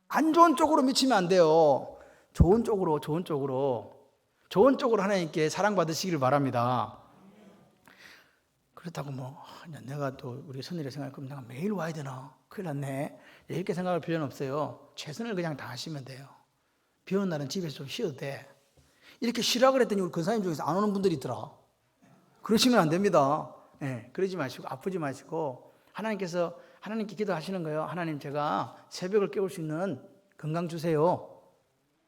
안 좋은 쪽으로 미치면 안 돼요. 좋은 쪽으로 하나님께 사랑받으시기를 바랍니다. 그렇다고 내가 또 우리 선일이 생각할 거면 내가 매일 와야 되나? 큰일 났네. 이렇게 생각할 필요는 없어요. 최선을 그냥 다 하시면 돼요. 비 오는 날은 집에서 좀 쉬어도 돼. 이렇게 쉬라 그랬더니 우리 권사님 중에서 안 오는 분들이 있더라. 그러시면 안 됩니다. 그러지 마시고 아프지 마시고 하나님께 기도하시는 거예요. 하나님 제가 새벽을 깨울 수 있는 건강 주세요.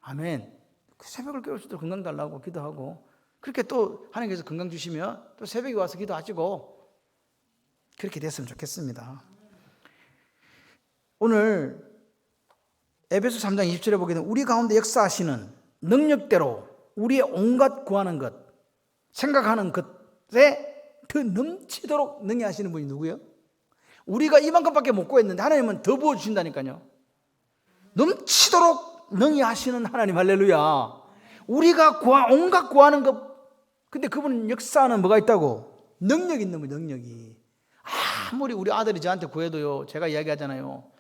아멘. 새벽을 깨울 수 있도록 건강 달라고 기도하고 그렇게 또 하나님께서 건강 주시면 또 새벽에 와서 기도하시고 그렇게 됐으면 좋겠습니다. 오늘 에베소 3장 20절에 보게 되면 우리 가운데 역사하시는 능력대로 우리의 온갖 구하는 것, 생각하는 것에 더 넘치도록 능히 하시는 분이 누구예요? 우리가 이만큼밖에 못 구했는데 하나님은 더 부어주신다니까요. 넘치도록 능히 하시는 하나님 할렐루야. 우리가 온갖 구하는 것, 근데 그분은 역사하는 뭐가 있다고? 능력이 있는 거예요. 능력이. 아무리 우리 아들이 저한테 구해도요, 제가 이야기하잖아요.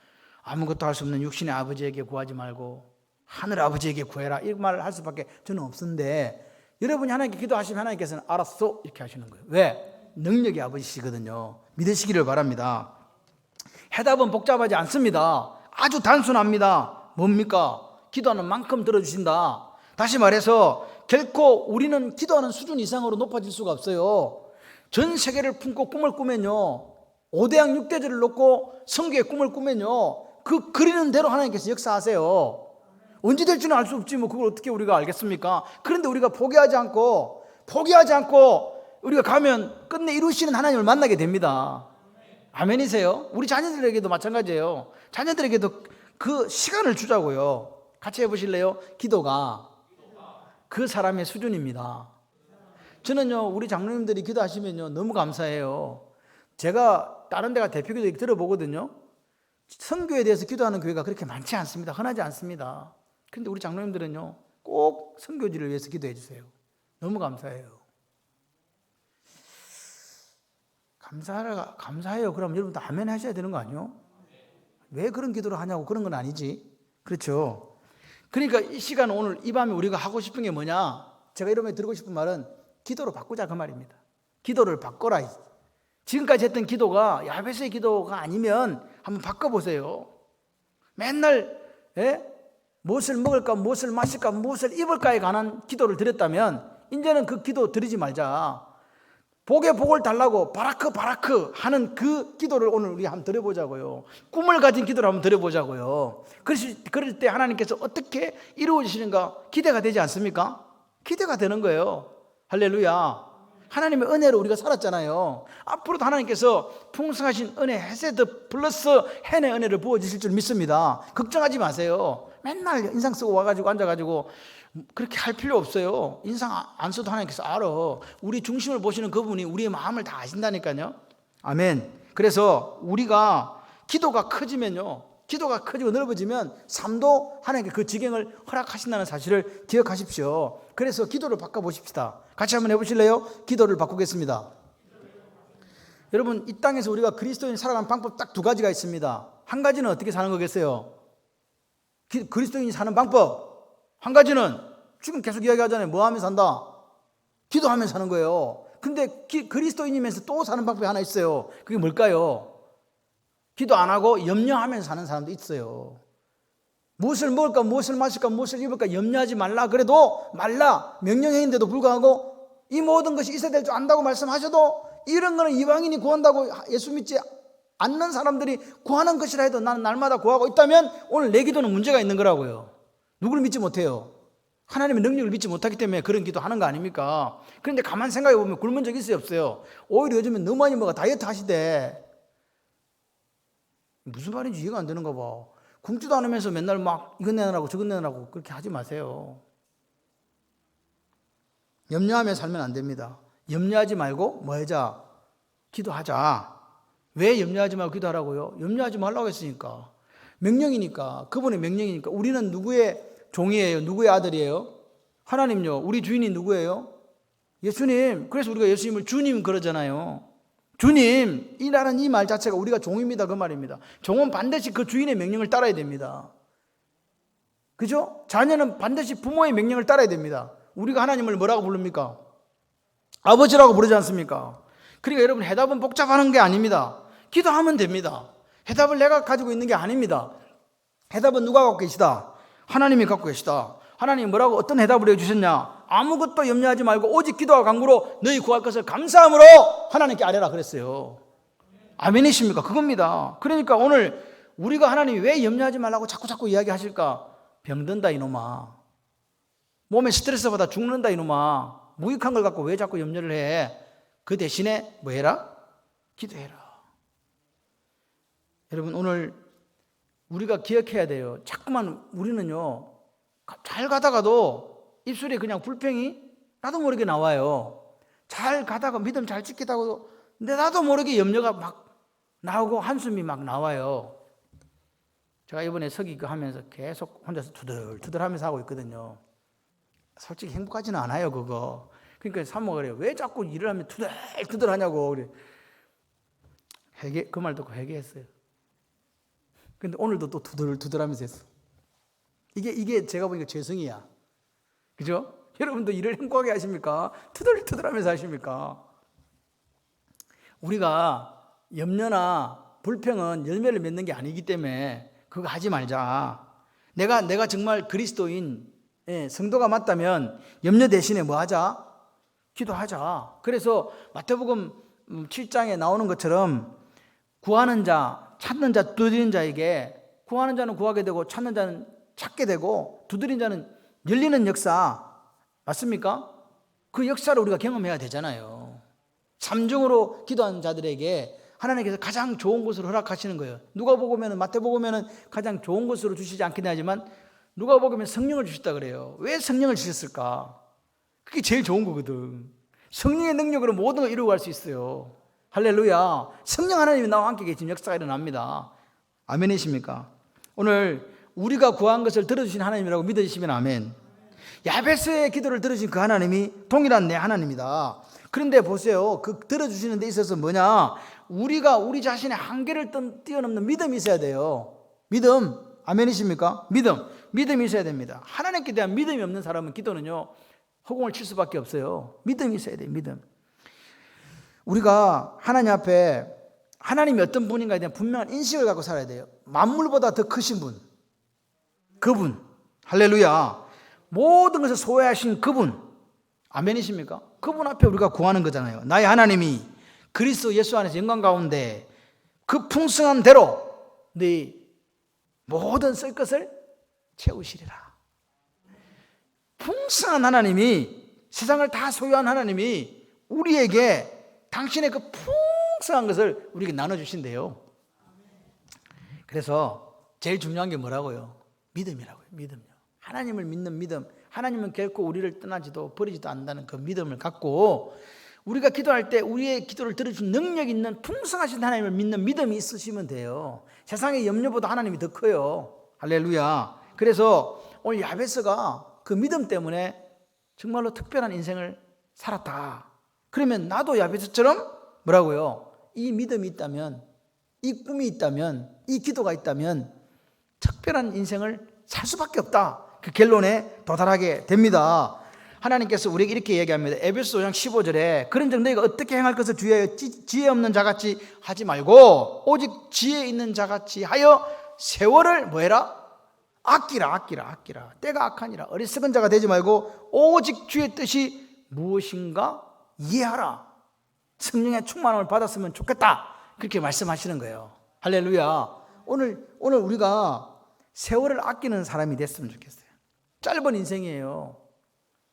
아무것도 할 수 없는 육신의 아버지에게 구하지 말고 하늘 아버지에게 구해라, 이 말을 할 수밖에 저는 없는데, 여러분이 하나님께 기도하시면 하나님께서는 알았어 이렇게 하시는 거예요. 왜? 능력이 아버지시거든요. 믿으시기를 바랍니다. 해답은 복잡하지 않습니다. 아주 단순합니다. 뭡니까? 기도하는 만큼 들어주신다. 다시 말해서 결코 우리는 기도하는 수준 이상으로 높아질 수가 없어요. 전 세계를 품고 꿈을 꾸면요, 5대양 6대절을 놓고 성교의 꿈을 꾸면요, 그 그리는 대로 하나님께서 역사하세요. 언제 될지는 알 수 없지 뭐 그걸 어떻게 우리가 알겠습니까? 그런데 우리가 포기하지 않고 우리가 가면 끝내 이루시는 하나님을 만나게 됩니다. 아멘이세요? 우리 자녀들에게도 마찬가지예요. 자녀들에게도 그 시간을 주자고요. 같이 해보실래요? 기도가 그 사람의 수준입니다. 저는요, 우리 장로님들이 기도하시면요, 너무 감사해요. 제가 다른 데가 대표기도 들어보거든요. 선교에 대해서 기도하는 교회가 그렇게 많지 않습니다. 흔하지 않습니다. 그런데 우리 장로님들은요, 꼭 선교지를 위해서 기도해 주세요. 너무 감사해요. 감사해요. 그럼 여러분도 아멘 하셔야 되는 거 아니에요? 왜 그런 기도를 하냐고 그런 건 아니지. 그렇죠. 그러니까 이 시간 오늘 이 밤에 우리가 하고 싶은 게 뭐냐? 제가 이러면 드리고 싶은 말은 기도로 바꾸자 그 말입니다. 기도를 바꿔라. 지금까지 했던 기도가 야베스의 기도가 아니면 한번 바꿔보세요. 맨날 무엇을 먹을까, 무엇을 마실까, 무엇을 입을까에 관한 기도를 드렸다면 이제는 그 기도 드리지 말자. 복에 복을 달라고 바라크 하는 그 기도를 오늘 우리 한번 드려보자고요. 꿈을 가진 기도를 한번 드려보자고요. 그럴 때 하나님께서 어떻게 이루어지시는가 기대가 되지 않습니까? 기대가 되는 거예요. 할렐루야. 하나님의 은혜로 우리가 살았잖아요. 앞으로도 하나님께서 풍성하신 은혜, 헤세드 플러스 헨의 은혜를 부어주실 줄 믿습니다. 걱정하지 마세요. 맨날 인상 쓰고 와가지고 앉아가지고 그렇게 할 필요 없어요. 인상 안 써도 하나님께서 알아. 우리 중심을 보시는 그분이 우리의 마음을 다 아신다니까요. 아멘. 그래서 우리가 기도가 커지면요, 기도가 커지고 넓어지면 삶도 하나님께 그 지경을 허락하신다는 사실을 기억하십시오. 그래서 기도를 바꿔보십시다. 같이 한번 해보실래요? 기도를 바꾸겠습니다. 여러분, 이 땅에서 우리가 그리스도인 살아가는 방법 딱 두 가지가 있습니다. 한 가지는 어떻게 사는 거겠어요? 그리스도인이 사는 방법. 한 가지는 지금 계속 이야기하잖아요. 뭐 하면 산다? 기도하면 사는 거예요. 근데 그리스도인이면서 또 사는 방법이 하나 있어요. 그게 뭘까요? 기도 안 하고 염려하면서 사는 사람도 있어요. 무엇을 먹을까, 무엇을 마실까, 무엇을 입을까 염려하지 말라 그래도 말라 명령형인데도 불구하고 이 모든 것이 있어야 될 줄 안다고 말씀하셔도 이런 거는 이방인이 구한다고 예수 믿지 않는 사람들이 구하는 것이라 해도 나는 날마다 구하고 있다면 오늘 내 기도는 문제가 있는 거라고요. 누구를 믿지 못해요? 하나님의 능력을 믿지 못하기 때문에 그런 기도 하는 거 아닙니까? 그런데 가만 생각해 보면 굶은 적 있어요, 없어요? 오히려 요즘에 너무 많이 먹어 다이어트 하시대. 무슨 말인지 이해가 안 되는가 봐. 굶지도 않으면서 맨날 막 이것 내느라고 저것 내느라고 그렇게 하지 마세요. 염려하며 살면 안 됩니다. 염려하지 말고 뭐 하자? 기도하자. 왜 염려하지 말고 기도하라고요? 염려하지 말라고 했으니까. 명령이니까. 그분의 명령이니까. 우리는 누구의 종이에요? 누구의 아들이에요? 하나님요. 우리 주인이 누구예요? 예수님. 그래서 우리가 예수님을 주님 그러잖아요. 주님, 이라는 이 말 자체가 우리가 종입니다 그 말입니다. 종은 반드시 그 주인의 명령을 따라야 됩니다. 그죠? 자녀는 반드시 부모의 명령을 따라야 됩니다. 우리가 하나님을 뭐라고 부릅니까? 아버지라고 부르지 않습니까? 그러니까 여러분, 해답은 복잡하는 게 아닙니다. 기도하면 됩니다. 해답을 내가 가지고 있는 게 아닙니다. 해답은 누가 갖고 계시다? 하나님이 갖고 계시다. 하나님이 뭐라고 어떤 해답을 해주셨냐? 아무것도 염려하지 말고 오직 기도와 간구로 너희 구할 것을 감사함으로 하나님께 아뢰라 그랬어요. 아멘이십니까? 그겁니다. 그러니까 오늘 우리가 하나님이 왜 염려하지 말라고 자꾸 이야기하실까? 병든다 이놈아. 몸에 스트레스 받아 죽는다 이놈아. 무익한 걸 갖고 왜 자꾸 염려를 해? 그 대신에 뭐 해라? 기도해라. 여러분, 오늘 우리가 기억해야 돼요. 자꾸만 우리는요, 잘 가다가도 입술에 그냥 불평이 나도 모르게 나와요. 잘 가다가 믿음 잘 지키다고 근데 나도 모르게 염려가 막 나오고 한숨이 막 나와요. 제가 이번에 서기 하면서 계속 혼자서 투덜투덜 하면서 하고 있거든요. 솔직히 행복하지는 않아요, 그거. 그러니까 사모가 그래요. 왜 자꾸 일을 하면 투덜투덜 하냐고. 그래. 그 말 듣고 회개했어요. 근데 오늘도 또 투덜투덜 하면서 했어. 이게 제가 보니까 죄성이야. 그죠? 여러분도 일을 행복하게 하십니까? 투덜투덜 하면서 하십니까? 우리가 염려나 불평은 열매를 맺는 게 아니기 때문에 그거 하지 말자. 내가 정말 그리스도인 성도가 맞다면 염려 대신에 뭐 하자? 기도하자. 그래서 마태복음 7장에 나오는 것처럼 구하는 자, 찾는 자, 두드리는 자에게 구하는 자는 구하게 되고 찾는 자는 찾게 되고 두드리는 자는 열리는 역사 맞습니까? 그 역사를 우리가 경험해야 되잖아요. 삼중으로 기도하는 자들에게 하나님께서 가장 좋은 곳으로 허락하시는 거예요. 누가복음에는 마태복음에는 가장 좋은 곳으로 주시지 않긴 하지만 누가복음에 성령을 주셨다 그래요. 왜 성령을 주셨을까? 그게 제일 좋은 거거든. 성령의 능력으로 모든 걸 이루고 갈 수 있어요. 할렐루야. 성령 하나님이 나와 함께 계신 역사가 일어납니다. 아멘이십니까? 오늘 우리가 구한 것을 들어주신 하나님이라고 믿으시면 아멘. 야베스의 기도를 들으신 그 하나님이 동일한 내 하나님이다. 그런데 보세요. 그 들어주시는 데 있어서 뭐냐? 우리가 우리 자신의 한계를 뛰어넘는 믿음이 있어야 돼요. 믿음. 아멘이십니까? 믿음이 있어야 됩니다. 하나님께 대한 믿음이 없는 사람은 기도는요, 허공을 칠 수밖에 없어요. 믿음이 있어야 돼요. 믿음. 우리가 하나님 앞에 하나님이 어떤 분인가에 대한 분명한 인식을 갖고 살아야 돼요. 만물보다 더 크신 분, 그분, 할렐루야, 모든 것을 소유하신 그분, 아멘이십니까? 그분 앞에 우리가 구하는 거잖아요. 나의 하나님이 그리스도 예수 안에서 영광 가운데 그 풍성한 대로 네 모든 쓸 것을 채우시리라. 풍성한 하나님이, 세상을 다 소유한 하나님이 우리에게 당신의 그 풍성한 것을 우리에게 나눠주신대요. 그래서 제일 중요한 게 뭐라고요? 믿음이라고요. 믿음요. 하나님을 믿는 믿음. 하나님은 결코 우리를 떠나지도 버리지도 않는다는 그 믿음을 갖고 우리가 기도할 때 우리의 기도를 들어준 능력 있는 풍성하신 하나님을 믿는 믿음이 있으시면 돼요. 세상의 염려보다 하나님이 더 커요. 할렐루야. 그래서 오늘 야베스가 그 믿음 때문에 정말로 특별한 인생을 살았다. 그러면 나도 야베스처럼 뭐라고요? 이 믿음이 있다면, 이 꿈이 있다면, 이 기도가 있다면 특별한 인생을 살 수밖에 없다. 그 결론에 도달하게 됩니다. 하나님께서 우리에게 이렇게 얘기합니다. 에베소 5장 15절에 그런즉 너희가 어떻게 행할 것을 주의하여 지혜 없는 자같이 하지 말고 오직 지혜 있는 자같이 하여 세월을 뭐해라? 아끼라. 때가 악하니라. 어리석은 자가 되지 말고 오직 주의 뜻이 무엇인가 이해하라. 성령의 충만함을 받았으면 좋겠다. 그렇게 말씀하시는 거예요. 할렐루야. 오늘 우리가 세월을 아끼는 사람이 됐으면 좋겠어요. 짧은 인생이에요.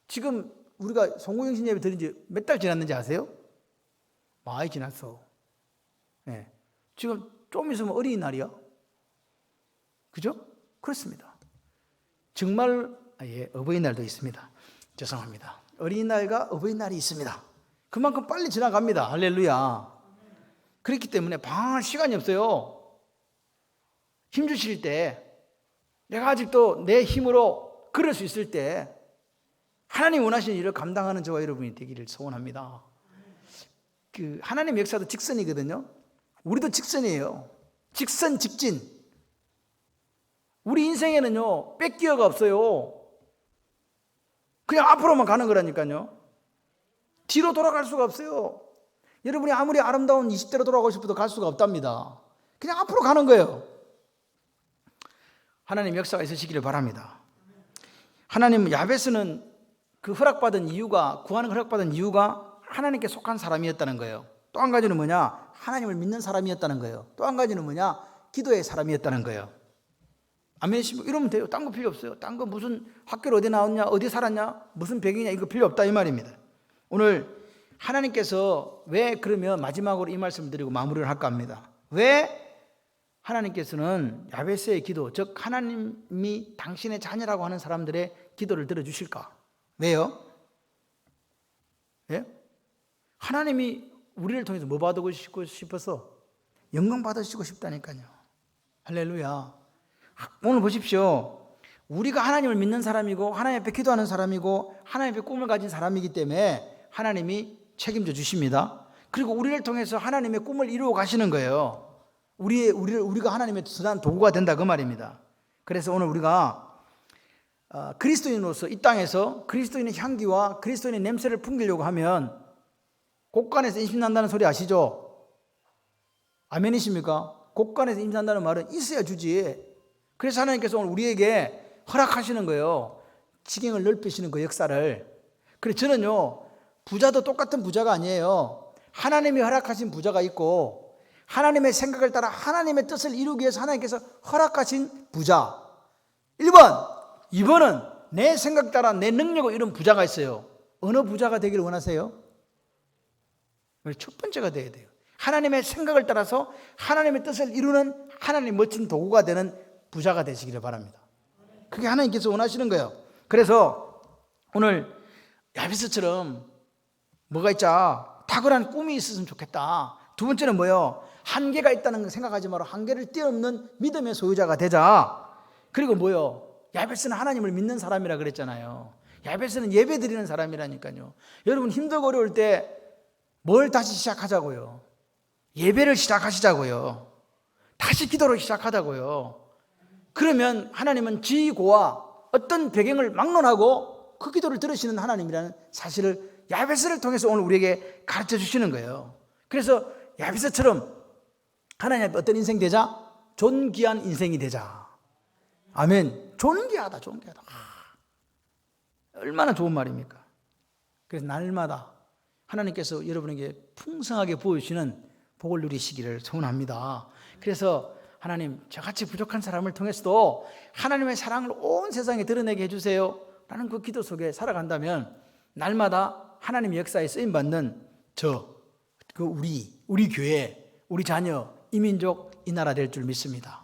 지금 우리가 송구영신 예배 드린 지 몇 달 지났는지 아세요? 많이 지났어. 네. 지금 좀 있으면 어린이날이야. 그죠? 그렇습니다. 정말 어버이날도 있습니다. 죄송합니다. 어린이날과 어버이날이 있습니다. 그만큼 빨리 지나갑니다. 할렐루야. 그렇기 때문에 방황할 시간이 없어요. 힘주실 때, 내가 아직도 내 힘으로 걸을 수 있을 때 하나님 원하시는 일을 감당하는 저와 여러분이 되기를 소원합니다. 그 하나님 역사도 직선이거든요. 우리도 직선이에요. 직선 직진. 우리 인생에는요, 백기어가 없어요. 그냥 앞으로만 가는 거라니까요. 뒤로 돌아갈 수가 없어요. 여러분이 아무리 아름다운 20대로 돌아가고 싶어도 갈 수가 없답니다. 그냥 앞으로 가는 거예요. 하나님 역사가 있으시기를 바랍니다. 하나님, 야베스는 그 허락받은 이유가, 구하는 허락받은 이유가 하나님께 속한 사람이었다는 거예요. 또 한 가지는 뭐냐? 하나님을 믿는 사람이었다는 거예요. 또 한 가지는 뭐냐? 기도의 사람이었다는 거예요. 아멘. 이러면 돼요. 딴 거 필요 없어요. 딴 거 무슨 학교를 어디 나왔냐, 어디 살았냐, 무슨 배경이냐, 이거 필요 없다 이 말입니다. 오늘 하나님께서 왜 그러면 마지막으로 이 말씀을 드리고 마무리를 할까 합니다. 왜 하나님께서는 야베스의 기도, 즉 하나님이 당신의 자녀라고 하는 사람들의 기도를 들어주실까? 왜요? 예? 하나님이 우리를 통해서 뭐 받고 싶어서? 영광 받으시고 싶다니까요. 할렐루야. 오늘 보십시오. 우리가 하나님을 믿는 사람이고 하나님 앞에 기도하는 사람이고 하나님 앞에 꿈을 가진 사람이기 때문에 하나님이 책임져 주십니다. 그리고 우리를 통해서 하나님의 꿈을 이루어 가시는 거예요. 우리가 하나님의 선한 도구가 된다 그 말입니다. 그래서 오늘 우리가 그리스도인으로서 이 땅에서 그리스도인의 향기와 그리스도인의 냄새를 풍기려고 하면 곳간에서 임신난다는 소리 아시죠? 아멘이십니까? 곳간에서 임신난다는 말은 있어야 주지. 그래서 하나님께서 오늘 우리에게 허락하시는 거예요. 지경을 넓히시는 그 역사를. 그래서 저는요, 부자도 똑같은 부자가 아니에요. 하나님이 허락하신 부자가 있고 하나님의 생각을 따라 하나님의 뜻을 이루기 위해서 하나님께서 허락하신 부자. 1번, 2번은 내 생각 따라 내 능력을 이룬 부자가 있어요. 어느 부자가 되기를 원하세요? 첫 번째가 돼야 돼요. 하나님의 생각을 따라서 하나님의 뜻을 이루는 하나님의 멋진 도구가 되는 부자가 되시기를 바랍니다. 그게 하나님께서 원하시는 거예요. 그래서 오늘 야베스처럼 뭐가 있자? 탁월한 꿈이 있었으면 좋겠다. 두 번째는 뭐예요? 한계가 있다는 걸 생각하지 말고 한계를 뛰어넘는 믿음의 소유자가 되자. 그리고 뭐예요? 야베스는 하나님을 믿는 사람이라 그랬잖아요. 야베스는 예배 드리는 사람이라니까요. 여러분 힘들고 어려울 때 뭘 다시 시작하자고요? 예배를 시작하시자고요. 다시 기도를 시작하자고요. 그러면 하나님은 지고와 어떤 배경을 막론하고 그 기도를 들으시는 하나님이라는 사실을 야베스를 통해서 오늘 우리에게 가르쳐 주시는 거예요. 그래서 야베스처럼 하나님 앞에 어떤 인생 되자? 존귀한 인생이 되자. 아멘. 존귀하다, 존귀하다. 얼마나 좋은 말입니까? 그래서 날마다 하나님께서 여러분에게 풍성하게 부어주시는 복을 누리시기를 소원합니다. 그래서 하나님, 저같이 부족한 사람을 통해서도 하나님의 사랑을 온 세상에 드러내게 해주세요 라는 그 기도 속에 살아간다면 날마다 하나님의 역사에 쓰임받는 우리 교회, 우리 자녀, 이 민족, 이 나라 될 줄 믿습니다.